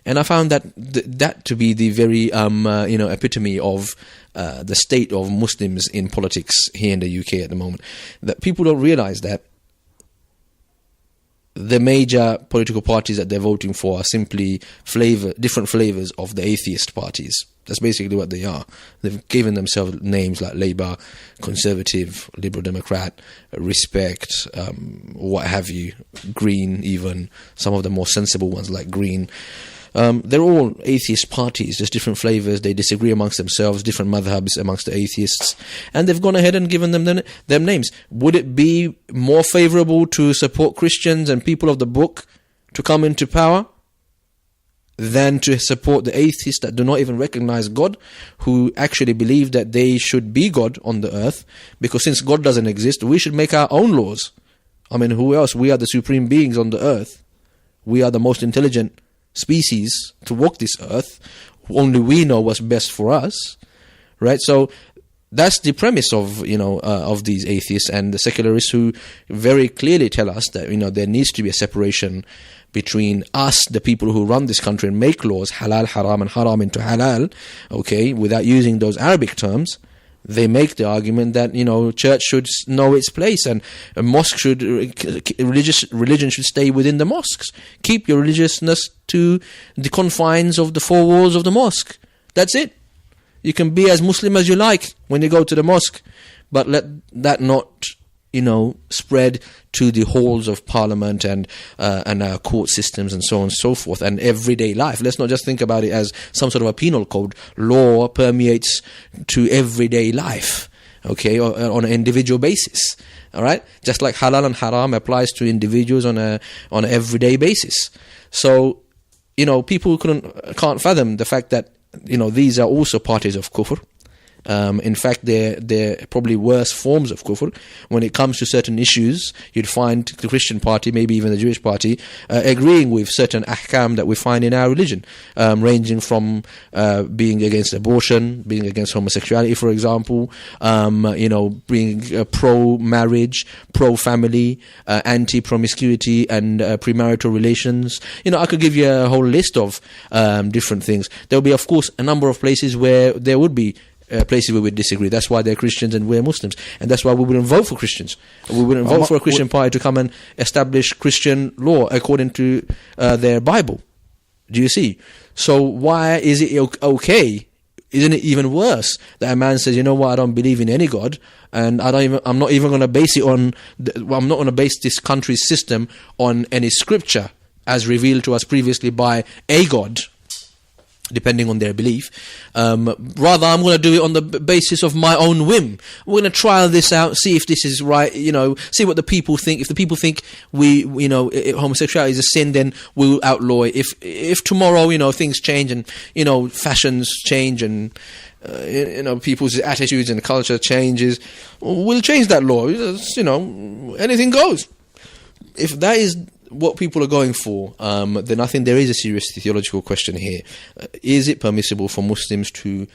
And I found that to be the very epitome of the state of Muslims in politics here in the UK at the moment. That people don't realise that the major political parties that they're voting for are simply different flavours of the atheist parties. That's basically what they are. They've given themselves names like Labour, Conservative, Liberal Democrat, Respect, what have you, Green even, some of the more sensible ones like Green. they're all atheist parties, just different flavors. They disagree amongst themselves, different madhabs amongst the atheists, and they've gone ahead and given them names. Would it be more favorable to support Christians and people of the book to come into power than to support the atheists that do not even recognize God, who actually believe that they should be God on the earth? Because since God doesn't exist, we should make our own laws. I mean, who else? We are the supreme beings on the earth. We are the most intelligent species to walk this earth. Only we know what's best for us, right? So that's the premise of of these atheists and the secularists, who very clearly tell us that there needs to be a separation between us, the people who run this country and make laws, halal, haram, and haram into halal, okay, without using those Arabic terms. They make the argument that church should know its place, and a mosque should religion should stay within the mosques. Keep your religiousness to the confines of the four walls of the mosque. That's it. You can be as Muslim as you like when you go to the mosque, but let that not spread to the halls of parliament and our court systems and so on and so forth, and everyday life. Let's not just think about it as some sort of a penal code. Law permeates to everyday life, okay, on an individual basis. All right, just like halal and haram applies to individuals on an everyday basis. So people can't fathom the fact that these are also parties of kufr. In fact, they're probably worse forms of kufr. When it comes to certain issues, you'd find the Christian party, maybe even the Jewish party, agreeing with certain ahkam that we find in our religion, ranging from being against abortion, being against homosexuality, for example, being pro-marriage, pro-family, anti-promiscuity, and premarital relations. I could give you a whole list of different things. There will be, of course, a number of places where there would be places we would disagree. That's why they're Christians and we're Muslims, and that's why we wouldn't vote for Christians. We wouldn't vote for a Christian party to come and establish Christian law according to their Bible. Do you see? So why is it okay? Isn't it even worse that a man says, I don't believe in any God, and I'm not even going to base it on. I'm not going to base this country's system on any scripture as revealed to us previously by a God, depending on their belief. Rather, I'm going to do it on the basis of my own whim. We're going to trial this out, see if this is right, see what the people think. If the people think homosexuality is a sin, then we'll outlaw it. If tomorrow, things change and, fashions change and, people's attitudes and culture changes, we'll change that law. Anything goes. If that is what people are going for, then I think there is a serious theological question here. Is it permissible for Muslims to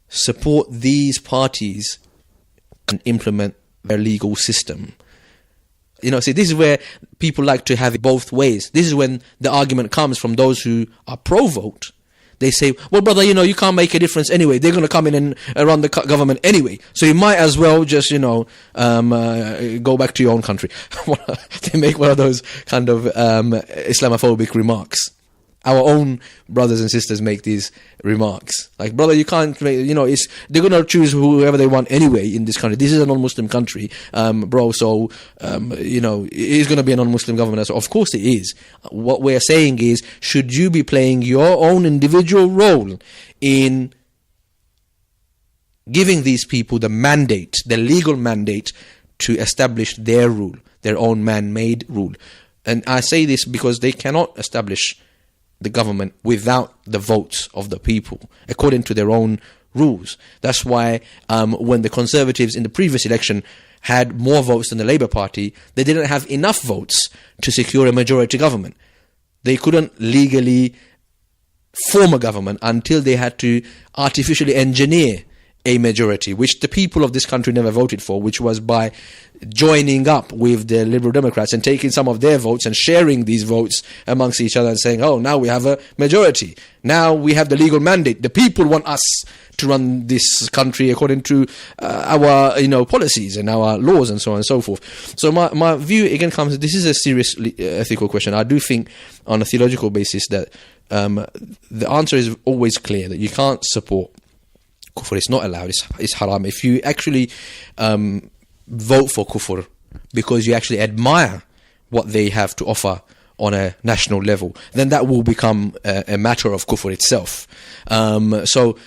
support these parties and implement their legal system? See, this is where people like to have it both ways. This is when the argument comes from those who are pro-vote. They say, well, brother, you can't make a difference anyway. They're going to come in and run the government anyway. So you might as well just, go back to your own country. They make one of those kind of Islamophobic remarks. Our own brothers and sisters make these remarks. Like, brother, you can't make, they're going to choose whoever they want anyway in this country. This is a non-Muslim country, bro. So, it is going to be a non-Muslim government. So of course it is. What we're saying is, should you be playing your own individual role in giving these people the mandate, the legal mandate to establish their rule, their own man-made rule? And I say this because they cannot establish the government without the votes of the people, according to their own rules. That's why when the Conservatives in the previous election had more votes than the Labour Party, they didn't have enough votes to secure a majority government. They couldn't legally form a government until they had to artificially engineer a majority, which the people of this country never voted for, which was by joining up with the Liberal Democrats and taking some of their votes and sharing these votes amongst each other and saying, oh, now we have a majority. Now we have the legal mandate. The people want us to run this country according to our policies and our laws and so on and so forth. So my view again comes, this is a serious ethical question. I do think on a theological basis that the answer is always clear, that you can't support kufr. It's not allowed. It's haram. If you actually vote for kufr because you actually admire what they have to offer on a national level, then that will become a matter of kufr itself. So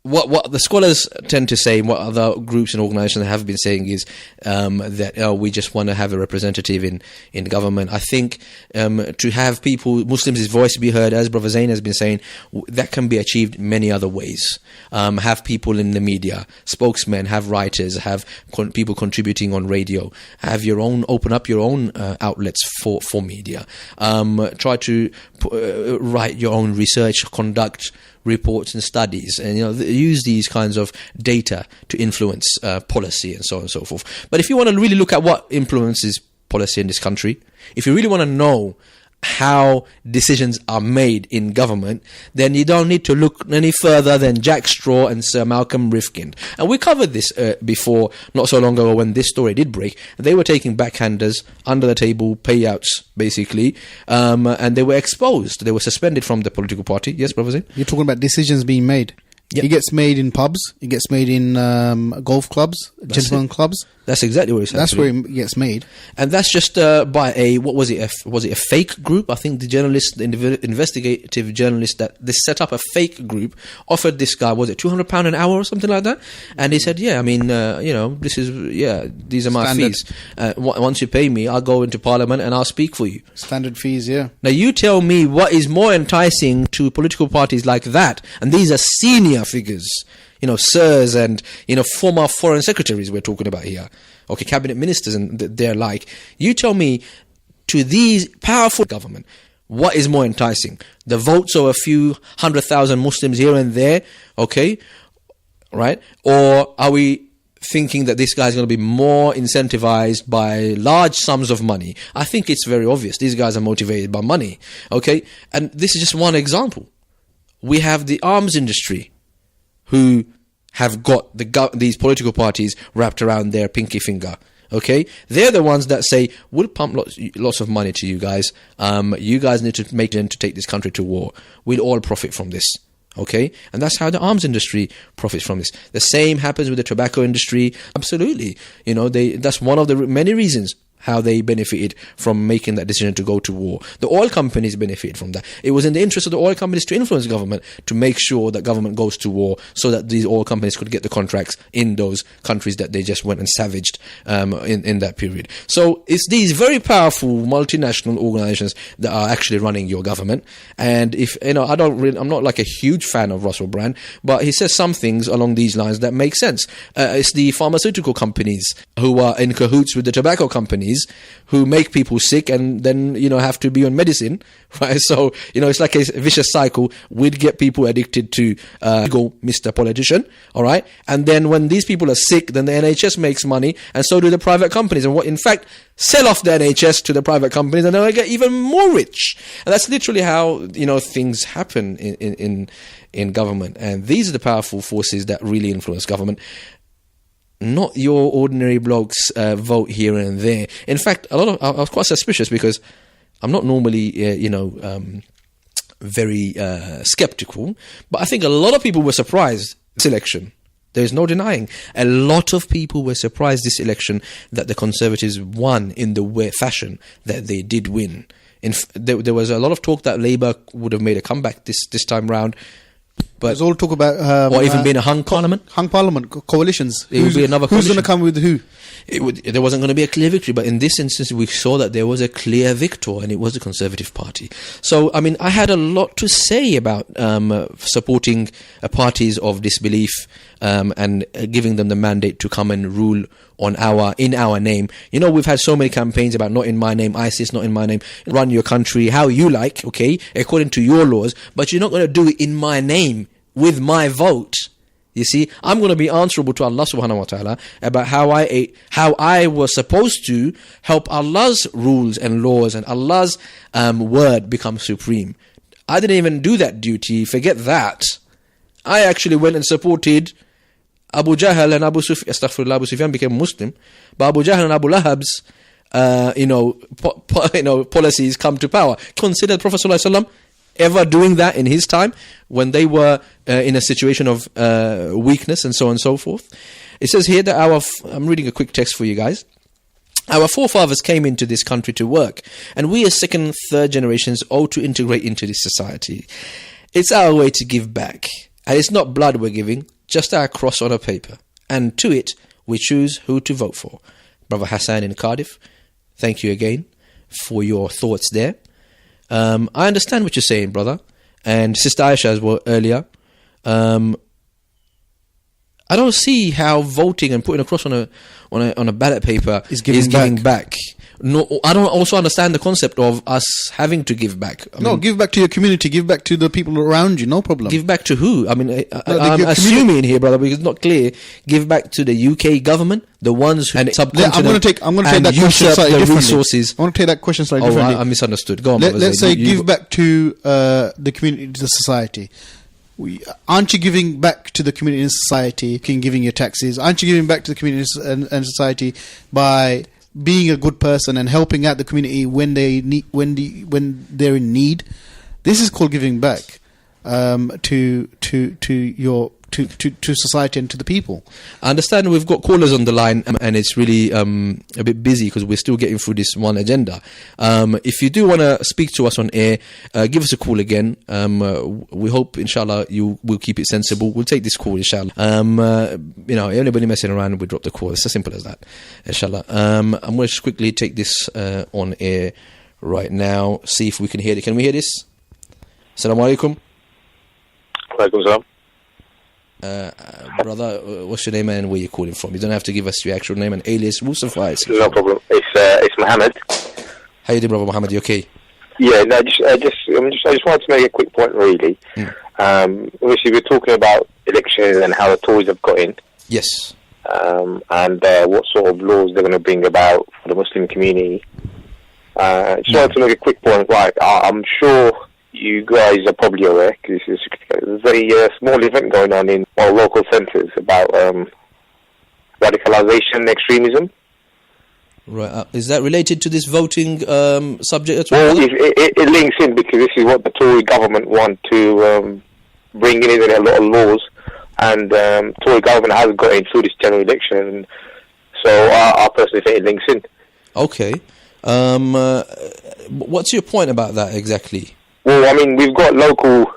what the scholars tend to say, what other groups and organizations have been saying is that we just want to have a representative in government. I think to have Muslims' voice be heard, as Brother Zain has been saying, that can be achieved many other ways. Have people in the media, spokesmen, have writers, have people contributing on radio, open up your own outlets for media. Try to write your own research, conduct reports and studies, and use these kinds of data to influence policy and so on and so forth. But if you want to really look at what influences policy in this country, if you really want to know how decisions are made in government, then you don't need to look any further than Jack Straw and Sir Malcolm Rifkind. And we covered this before, not so long ago, when this story did break. They were taking backhanders, under the table payouts, basically, and they were exposed. They were suspended from the political party. Yes, Brother Zain? You're talking about decisions being made. Yep. It gets made in pubs. It gets made in golf clubs, gentlemen clubs. That's exactly where it's That's where it gets made. And that's just by was it a fake group? I think the investigative journalist that they set up a fake group offered this guy, was it £200 an hour or something like that? And he said, yeah, I mean, these are my Standard. fees. Once you pay me, I'll go into Parliament and I'll speak for you. Standard fees, yeah. Now you tell me what is more enticing to political parties like that, and these are senior figures, sirs and, former foreign secretaries we're talking about here. Okay, cabinet ministers and they're like. You tell me, to these powerful government, what is more enticing? The votes of a few 100,000 Muslims here and there, okay, right? Or are we thinking that this guy's going to be more incentivized by large sums of money? I think it's very obvious. These guys are motivated by money, okay? And this is just one example. We have the arms industry, who have got these political parties wrapped around their pinky finger. Okay, they're the ones that say, we'll pump lots of money to you guys. You guys need to make them to take this country to war. We'll all profit from this. Okay, and that's how the arms industry profits from this. The same happens with the tobacco industry. Absolutely, that's one of the many reasons how they benefited from making that decision to go to war. The oil companies benefited from that. It was in the interest of the oil companies to influence government to make sure that government goes to war, so that these oil companies could get the contracts in those countries that they just went and savaged in that period. So it's these very powerful multinational organizations that are actually running your government. And if I'm not like a huge fan of Russell Brand, but he says some things along these lines that make sense. It's the pharmaceutical companies who are in cahoots with the tobacco companies, who make people sick and then have to be on medicine, right? So it's like a vicious cycle. We'd get people addicted to go Mr. Politician, all right? And then when these people are sick, then the NHS makes money, and so do the private companies, and in fact sell off the NHS to the private companies, and then they get even more rich. And that's literally how things happen in government. And these are the powerful forces that really influence government. Not your ordinary blokes vote here and there. In fact, I was quite suspicious, because I'm not normally, very skeptical, but I think a lot of people were surprised this election. There's no denying. A lot of people were surprised this election that the Conservatives won in the fashion that they did win. There was a lot of talk that Labour would have made a comeback this time round. But there's all talk about or even being a hung parliament, coalitions. It would be another who's coalition. going to come with who? There wasn't going to be a clear victory, but in this instance, we saw that there was a clear victor, and it was the Conservative Party. So, I mean, I had a lot to say about supporting parties of disbelief and giving them the mandate to come and rule in our name. We've had so many campaigns about not in my name, ISIS, not in my name, run your country how you like, okay, according to your laws, but you're not going to do it in my name with my vote. You see, I'm going to be answerable to Allah subhanahu wa ta'ala about how I was supposed to help Allah's rules and laws and Allah's word become supreme. I didn't even do that duty. Forget that. I actually went and supported Abu Jahl and Abu Sufyan. Abu Sufyan became Muslim, but Abu Jahl and Abu Lahab's policies come to power. Consider Prophet sallallahu alaihi wasallam ever doing that in his time when they were in a situation of weakness and so on and so forth. It says here that I'm reading a quick text for you guys. Our forefathers came into this country to work, and we as second and third generations owe to integrate into this society. It's our way to give back, and it's not blood we're giving, just our cross on a paper. And to it, we choose who to vote for. Brother Hassan in Cardiff, thank you again for your thoughts there. I understand what you're saying, brother, and Sister Aisha as well earlier. I don't see how voting and putting a cross on a ballot paper is giving back. No, I don't also understand the concept of us having to give back. I mean, give back to your community, give back to the people around you, no problem. Give back to who? I mean, I'm assuming here, brother, because it's not clear. Give back to the UK government, the ones who subcontinent. I'm going to take that question slightly differently. Resources. I want to take that question slightly differently. I misunderstood. Go on. Let's say give back to the community, to the society. Aren't you giving back to the community and society? Giving your taxes? Aren't you giving back to the community and society by being a good person and helping out the community when they need, when they're in need? This is called giving back to society and to the people. I understand we've got callers on the line, and it's really a bit busy because we're still getting through this one agenda. If you do want to speak to us on air, give us a call again. We hope, inshallah, you will keep it sensible. We'll take this call, inshallah. Anybody messing around, we drop the call. It's as simple as that, inshallah. I'm going to just quickly take this on air right now, see if we can hear it. Can we hear this? Assalamu alaikum. Walaikum salam. Brother, what's your name and where you're calling from? You don't have to give us your actual name and alias. Will suffice. No problem. It's Mohammed. How you doing, brother Mohammed? You okay? Yeah. No, I just wanted to make a quick point, really. Obviously, we're talking about elections and how the Tories have got in. Yes. And what sort of laws they're going to bring about for the Muslim community. Just wanted to make a quick point. Like, I'm sure you guys are probably aware, because there's a small event going on in our local centres about radicalisation and extremism. Right. Is that related to this voting subject? Well, it links in because this is what the Tory government want to bring in a lot of laws, and Tory government has got in through this general election, so I personally think it links in. Okay. What's your point about that exactly? Well, I mean, we've got local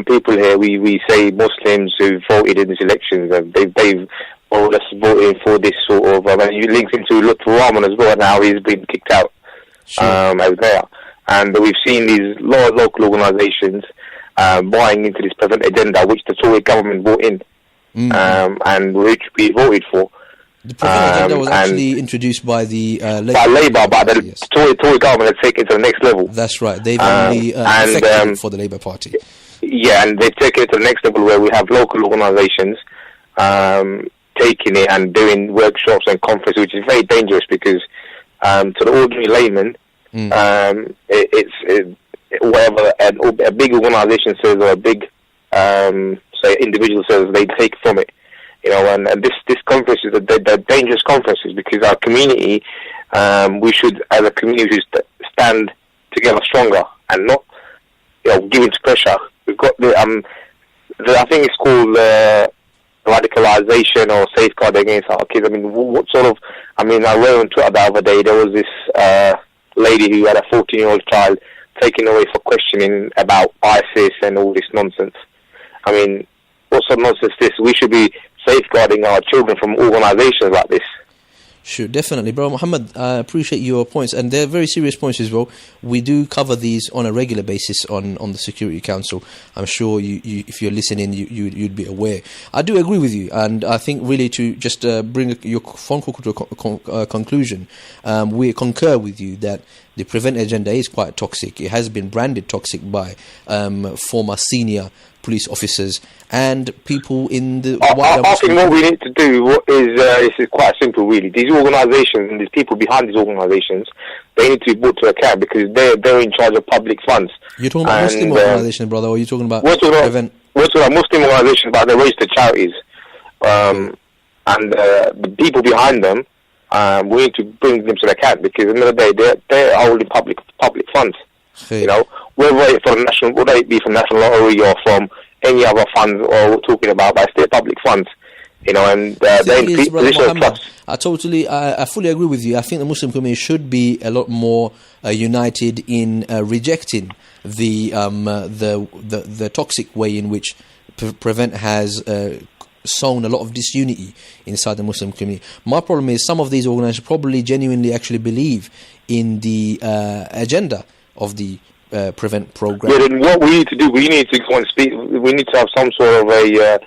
people here. We say Muslims who voted in these elections, and they've more or less voted for this sort of. I mean, it links into Lutfur Rahman as well. Now he's been kicked out as mayor, and we've seen these local organisations buying into this Prevent agenda, which the Tory government brought in, and which we voted for. The Prevent agenda was actually introduced by the Labour, but the Tory government has taken it to the next level. That's right. They've only affected for the Labour Party. Yeah, and they've taken it to the next level where we have local organisations taking it and doing workshops and conferences, which is very dangerous because to the ordinary layman, it's whatever a big organisation says or a big say individual says, they take from it. You know, and this conference is they're dangerous conferences because our community, we should, as a community, stand together stronger and not, give into pressure. We've got I think it's called radicalisation or safeguard against our kids. I mean, what sort of? I mean, I read on Twitter the other day there was this lady who had a 14-year-old child taken away for questioning about ISIS and all this nonsense. I mean, what sort of nonsense is this? We should be safeguarding our children from organisations like this. Sure, definitely, bro. Muhammad, I appreciate your points, and they're very serious points as well. We do cover these on a regular basis on the Security Council. I'm sure you if you're listening, you'd be aware. I do agree with you, and I think really to just bring your phone call to a conclusion, we concur with you that the Prevent agenda is quite toxic. It has been branded toxic by former senior police officers and people in the I think what we need to do is quite simple, really. These organisations and these people behind these organisations, they need to be brought to account because they're in charge of public funds. You're talking about Muslim organisations, brother, or are you talking about Prevent? We're talking about Muslim organisations, but they're registered charities. And the people behind them, we need to bring them to account because at the end of the day, they're holding public funds. Okay. You know, whether it be from National Lottery or from any other funds, or we're talking about by state public funds. You know, and thing is, Brother position of Muhammad, trust. I fully agree with you. I think the Muslim community should be a lot more united in rejecting the toxic way in which Prevent has sown a lot of disunity inside the Muslim community. My problem is some of these organizations probably genuinely actually believe in the agenda of the Prevent program. Yeah, then what we need to do, we need to go and speak. We need to have some sort of a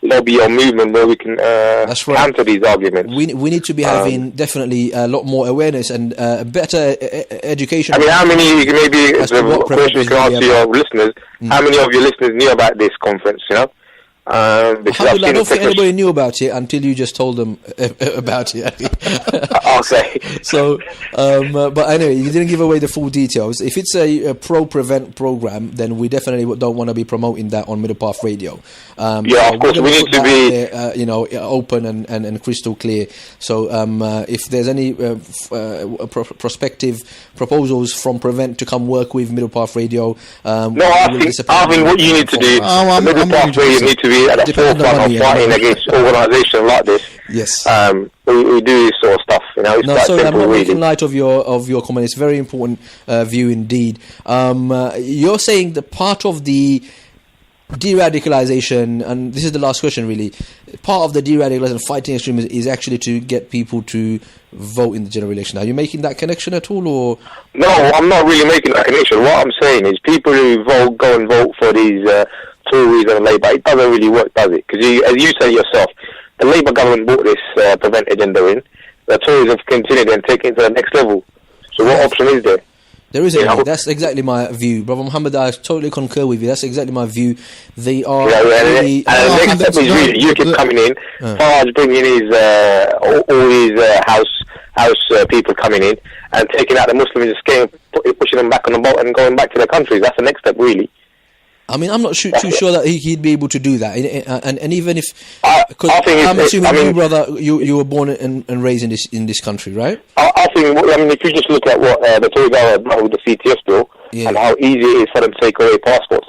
lobby or movement where we can counter these arguments. We need to be having definitely a lot more awareness and better education. I mean, how many, maybe the question you can ask your listeners, how many of your listeners knew about this conference, you know? I don't think anybody knew about it until you just told them about it. Okay. So, but anyway, you didn't give away the full details. If it's a pro-prevent program, then we definitely don't want to be promoting that on Middle Path Radio. Yeah, of course, we need to be there, open and crystal clear. So, if there's any prospective proposals from Prevent to come work with Middle Path Radio, I think what you need to do, Middle Path Radio need to be at the forefront of fighting against organisations like this. Yes. We do this sort of stuff, you know. It's quite simple, I'm not really. making light of your comment. It's a very important view indeed. You're saying that part of the de-radicalisation, and this is the last question really, part of the de-radicalisation, fighting extremism, is actually to get people to vote in the general election. Are you making that connection at all, or? No, I'm not really making that connection. What I'm saying is people who go and vote for these Tories and Labour, it doesn't really work, does it? Because as you say yourself, the Labour government brought this Prevent agenda in. The Tories have continued and taken it to the next level. So what option is there? There isn't. That's exactly my view, Brother Muhammad. I totally concur with you. That's exactly my view. They are really. And the next step is really UKIP coming in, Farage bringing his all his house people coming in and taking out the Muslims, pushing them back on the boat and going back to their countries. That's the next step, really. I mean, I'm not too sure that he'd be able to do that, and even if, because I'm assuming you, brother, you were born and raised in this country, right? I think, if you just look at what the Tories are about with the CTS bill and how easy it is for them to take away passports.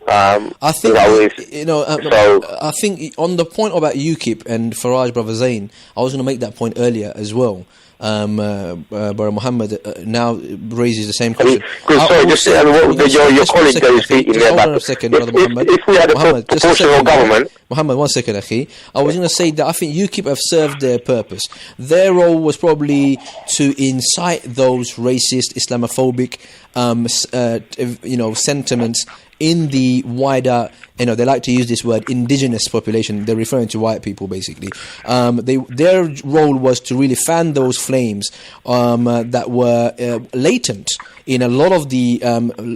I think I think on the point about UKIP and Farage, Brother Zain, I was going to make that point earlier as well. Brother Muhammad now raises the same question. Your colleague that is speaking there. Hold on a second, Brother Muhammad. If we had a proportional government... Muhammad, 1 second, Akhi. I was going to say that I think UKIP have served their purpose. Their role was probably to incite those racist, Islamophobic, sentiments in the wider, they like to use this word, indigenous population. They're referring to white people, basically. Their role was to really fan those flames that were latent in a lot of the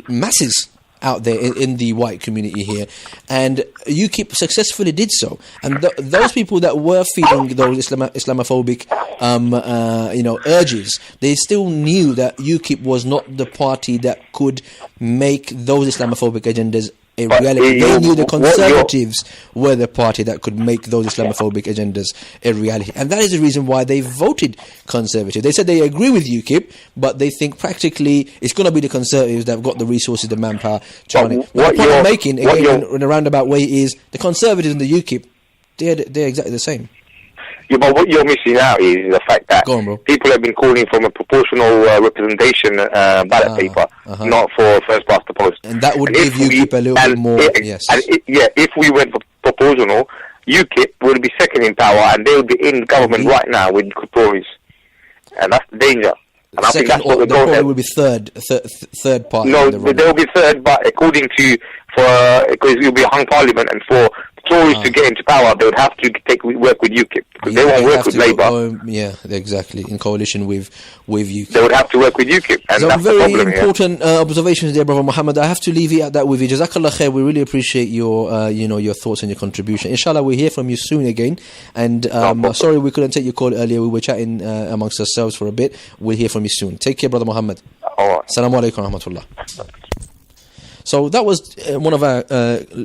masses out there in the white community here, and UKIP successfully did so. And those people that were feeling those Islamophobic, urges, they still knew that UKIP was not the party that could make those Islamophobic agendas a reality. They knew the Conservatives were the party that could make those Islamophobic agendas a reality, and that is the reason why they voted Conservative. They said they agree with UKIP, but they think practically it's going to be the Conservatives that have got the resources, the manpower to run it. The point I'm making, again, in a roundabout way, is the Conservatives and the UKIP, they're exactly the same. Yeah, but what you're missing out is the fact that people have been calling from a proportional representation ballot paper, not for first past the post. And that would give UKIP a little bit more, yes. If we went for proportional, UKIP would be second in power, and they would be in government right now with Tories. And that's the danger. And I think that's what we're going probably would be third party. No, they will be third, but according to, because it will be a hung parliament, and for Tories to get into power, they would have to work with UKIP, because they won't work with Labour. Exactly, in coalition with UKIP. They would have to work with UKIP, and so that's very the problem important observations there, Brother Muhammad. I have to leave it at that with you. Jazakallah khair. We really appreciate your your thoughts and your contribution. Inshallah, we'll hear from you soon again. And sorry we couldn't take your call earlier. We were chatting amongst ourselves for a bit. We'll hear from you soon. Take care, Brother Muhammad. All right. Assalamu alaikum wa rahmatullah. So that was one of our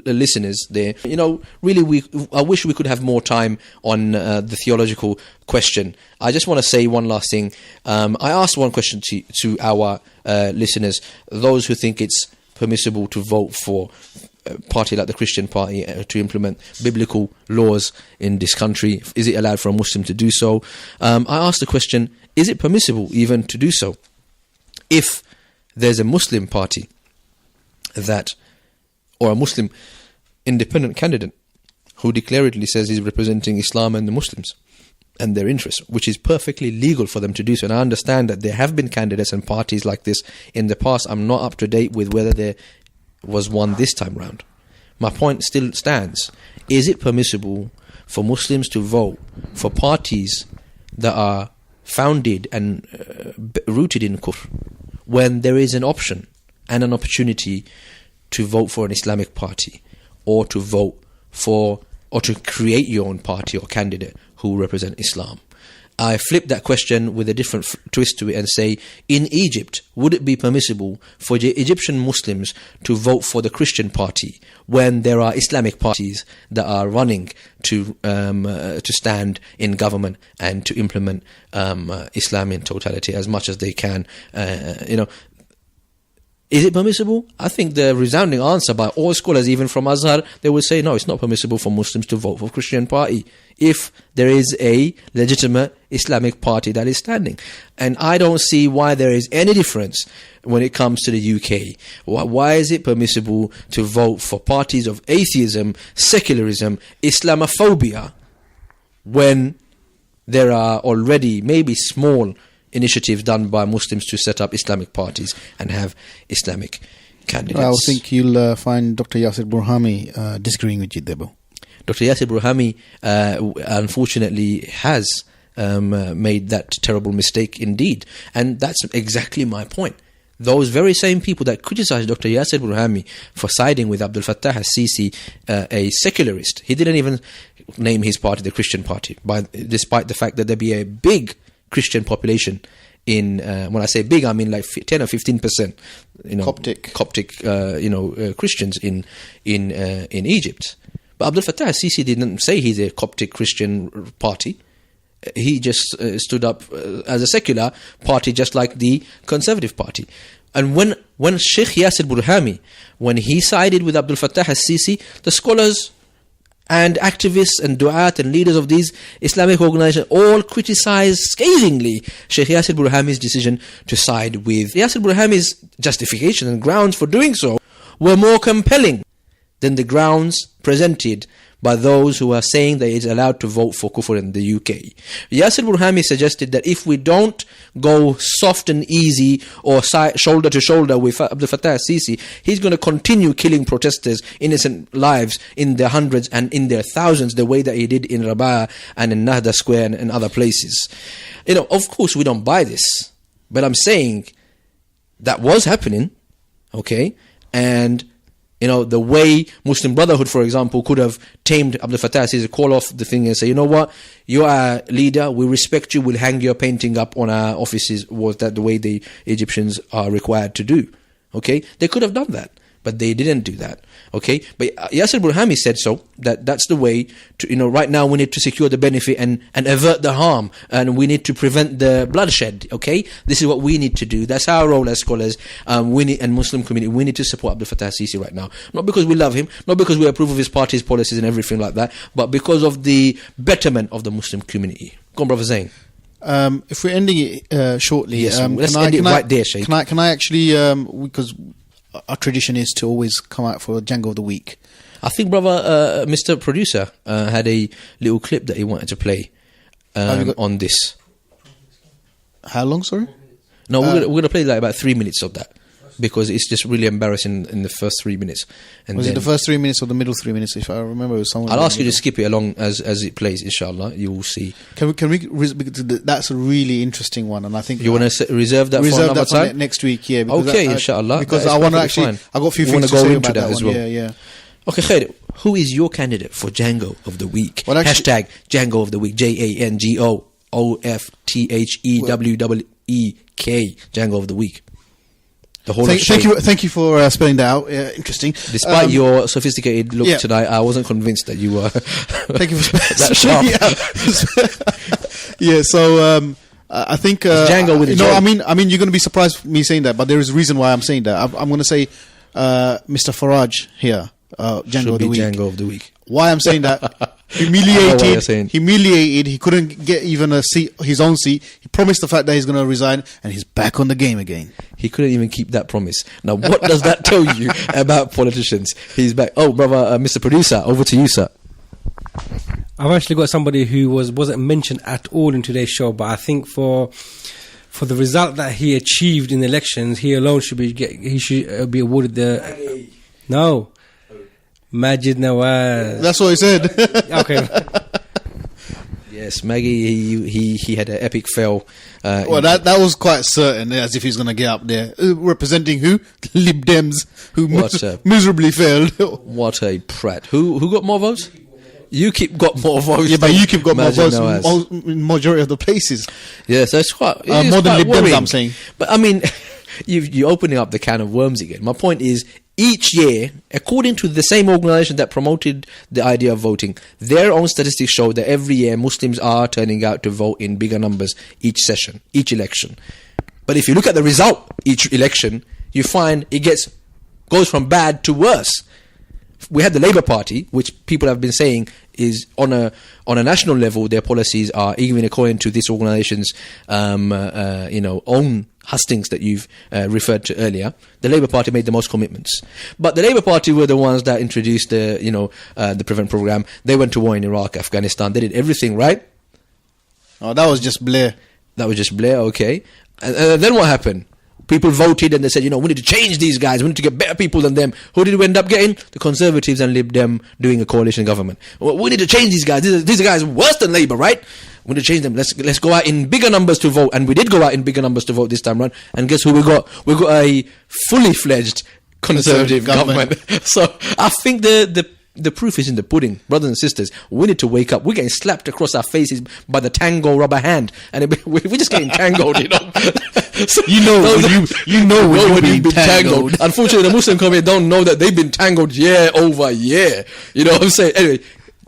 listeners there. Really, I wish we could have more time on the theological question. I just want to say one last thing. I asked one question to our listeners, those who think it's permissible to vote for a party like the Christian Party to implement biblical laws in this country? Is it allowed for a Muslim to do so? I asked the question, is it permissible even to do so? If there's a Muslim party or a Muslim independent candidate who declaredly says he's representing Islam and the Muslims and their interests, which is perfectly legal for them to do so. And I understand that there have been candidates and parties like this in the past. I'm not up to date with whether there was one this time round. My point still stands. Is it permissible for Muslims to vote for parties that are founded and rooted in kufr when there is an option and an opportunity to vote for an Islamic party, or to vote for, or to create your own party or candidate who represent Islam? I flip that question with a different twist to it and say, in Egypt, would it be permissible for the Egyptian Muslims to vote for the Christian party when there are Islamic parties that are running to stand in government and to implement Islam in totality as much as they can? Is it permissible? I think the resounding answer by all scholars, even from Azhar, they would say, no, it's not permissible for Muslims to vote for Christian party if there is a legitimate Islamic party that is standing. And I don't see why there is any difference when it comes to the UK. Why is it permissible to vote for parties of atheism, secularism, Islamophobia, when there are already maybe small initiatives done by Muslims to set up Islamic parties and have Islamic candidates? I think you'll find Dr. Yasir Burhami disagreeing with you there, Bo. Dr. Yasir Burhami unfortunately has made that terrible mistake indeed. And that's exactly my point. Those very same people that criticized Dr. Yasir Burhami for siding with Abdul Fattah al-Sisi, a secularist, he didn't even name his party the Christian Party, despite the fact that there be a big Christian population in, when I say big, I mean like 10 or 15%, Coptic, Christians in Egypt. But Abdul Fattah al-Sisi didn't say he's a Coptic Christian party. He just stood up as a secular party, just like the Conservative Party. And when Sheikh Yasir Burhami, when he sided with Abdul Fattah al-Sisi, the scholars and activists and du'at and leaders of these Islamic organizations all criticized scathingly Sheikh Yasir Burhami's decision to side with. Yasir Burhami's justification and grounds for doing so were more compelling than the grounds presented by those who are saying that it's allowed to vote for kufr in the UK. Yasir Burhami suggested that if we don't go soft and easy or shoulder to shoulder with Abdul Fattah al-Sisi, he's going to continue killing protesters, innocent lives in their hundreds and in their thousands, the way that he did in Rabaa and in Nahda Square and other places. Of course we don't buy this, but I'm saying that was happening, okay? And the way Muslim Brotherhood, for example, could have tamed Abdul Fattah al-Sisi, call off the thing and say, you know what, you are a leader, we respect you, we'll hang your painting up on our offices, was that the way the Egyptians are required to do? Okay, they could have done that, but they didn't do that. Okay, but Yasir Burhami said so, that's the way to, right now we need to secure the benefit and avert the harm, and we need to prevent the bloodshed. Okay, this is what we need to do. That's our role as scholars. We need, and Muslim community, we need to support Abdul Fattah al-Sisi right now, not because we love him, not because we approve of his party's policies and everything like that, but because of the betterment of the Muslim community. Go on, Brother Zain. If we're ending it shortly, yes, let's end it right there, Sheikh. Can I actually, because our tradition is to always come out for Django of the Week. I think, brother, Mr. Producer had a little clip that he wanted to play on this. How long, sorry? No, we're going to play like about 3 minutes of that, because it's just really embarrassing in the first 3 minutes. And was it the first 3 minutes or the middle 3 minutes? If I remember, it was somewhere. I'll ask you to skip it along as it plays, inshallah. You will see. Can we? That's a really interesting one, and I think you want to reserve that for another time next week. Yeah. Okay, inshallah. Because I want to actually, I got a few things to say about that as well. Yeah. Okay, Khair, who is your candidate for Django of the Week? Well, hashtag Django of the Week. JANGO OFTHEWWEK. Django of the Week. Thank you for spelling that out. Interesting. Despite your sophisticated look tonight, I wasn't convinced that you were. Thank you for that sharp. So I think Django with a I mean, you're going to be surprised me saying that, but there is a reason why I'm saying that. I'm going to say Mr. Faraj here. Jango of the Week. Jango of the Week. Why I'm saying that? Humiliated. He couldn't get even a seat, his own seat. He promised the fact that he's going to resign, and he's back on the game again. He couldn't even keep that promise. Now, what does that tell you about politicians? He's back. Oh, brother, Mr. Producer, over to you, sir. I've actually got somebody who wasn't mentioned at all in today's show, but I think for the result that he achieved in the elections, he alone should be awarded the Majid Nawaz. That's what he said. Okay. Yes, Maggie. He had an epic fail. Well, that was quite certain, as if he's going to get up there representing who? Lib Dems, who miserably failed. What a prat! Who got more votes? UKIP got more votes. Yeah, but UKIP got more votes in majority of the places. Yes, that's quite more than Lib Dems, I'm saying. But I mean, you're opening up the can of worms again. My point is, each year, according to the same organisation that promoted the idea of voting, their own statistics show that every year Muslims are turning out to vote in bigger numbers each session, each election. But if you look at the result each election, you find it goes from bad to worse. We had the Labour Party, which people have been saying is on a national level, their policies are, even according to this organisation's own hustings that you've referred to earlier, the Labour Party made the most commitments. But the Labour Party were the ones that introduced the Prevent programme. They went to war in Iraq, Afghanistan. They did everything, right? Oh, that was just Blair. Okay. And then what happened? People voted and they said, we need to change these guys. We need to get better people than them. Who did we end up getting? The Conservatives and Lib Dem doing a coalition government. Well, we need to change these guys. These are guys worse than Labour, right? We need to change them. Let's go out in bigger numbers to vote. And we did go out in bigger numbers to vote this time round. And guess who we got? We got a fully fledged Conservative government. So I think the proof is in the pudding, brothers and sisters. We need to wake up. We're getting slapped across our faces by the tango rubber hand, and we're just getting tangled, So, you know when you've been tangled. Unfortunately, the Muslim community don't know that they've been tangled year over year. You know what I'm saying? Anyway,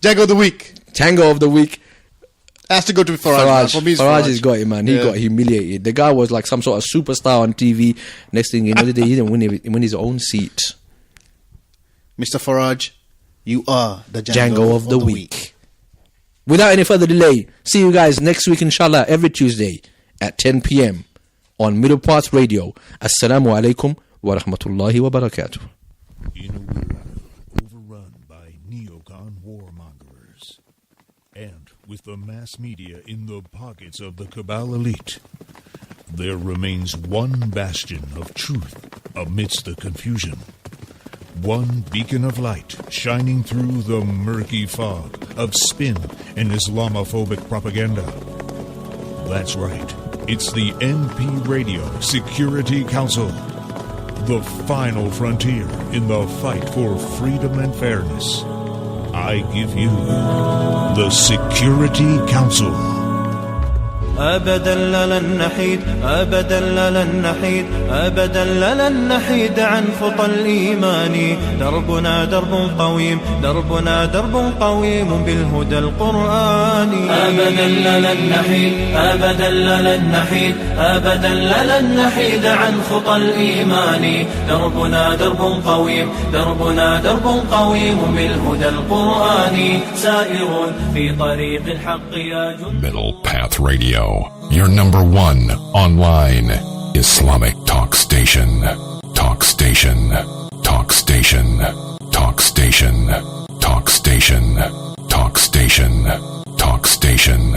Tango of the Week. Tango of the Week. Has to go to Faraj. Faraj has got it, man. He got humiliated. The guy was like some sort of superstar on TV. Next thing you know, he didn't win his own seat. Mr. Faraj, you are the Django of the week. Without any further delay, see you guys next week, inshallah, every Tuesday at 10 p.m. on Middle Path Radio. Assalamu alaikum wa rahmatullahi wa barakatuh. In a world overrun by neocon warmongers, and with the mass media in the pockets of the cabal elite, there remains one bastion of truth amidst the confusion. One beacon of light shining through the murky fog of spin and Islamophobic propaganda. That's right. It's the NP Radio Security Council. The final frontier in the fight for freedom and fairness. I give you the Security Council. أبدا لن نحيد أبدا لن نحيد أبدا لن نحيد عن خطى الإيمان دربنا درب قويم دربنا درب قويم بالهدى القرآني أبدا لن نحيد أبدا لن نحيد أبدا لن نحيد عن خطى الإيمان دربنا درب قويم دربنا درب قويم بالهدى القرآني سائر في طريق الحق يا جند Middle Path Radio, your number one online Islamic talk station. Talk station. Talk station. Talk station. Talk station. Talk station. Talk station.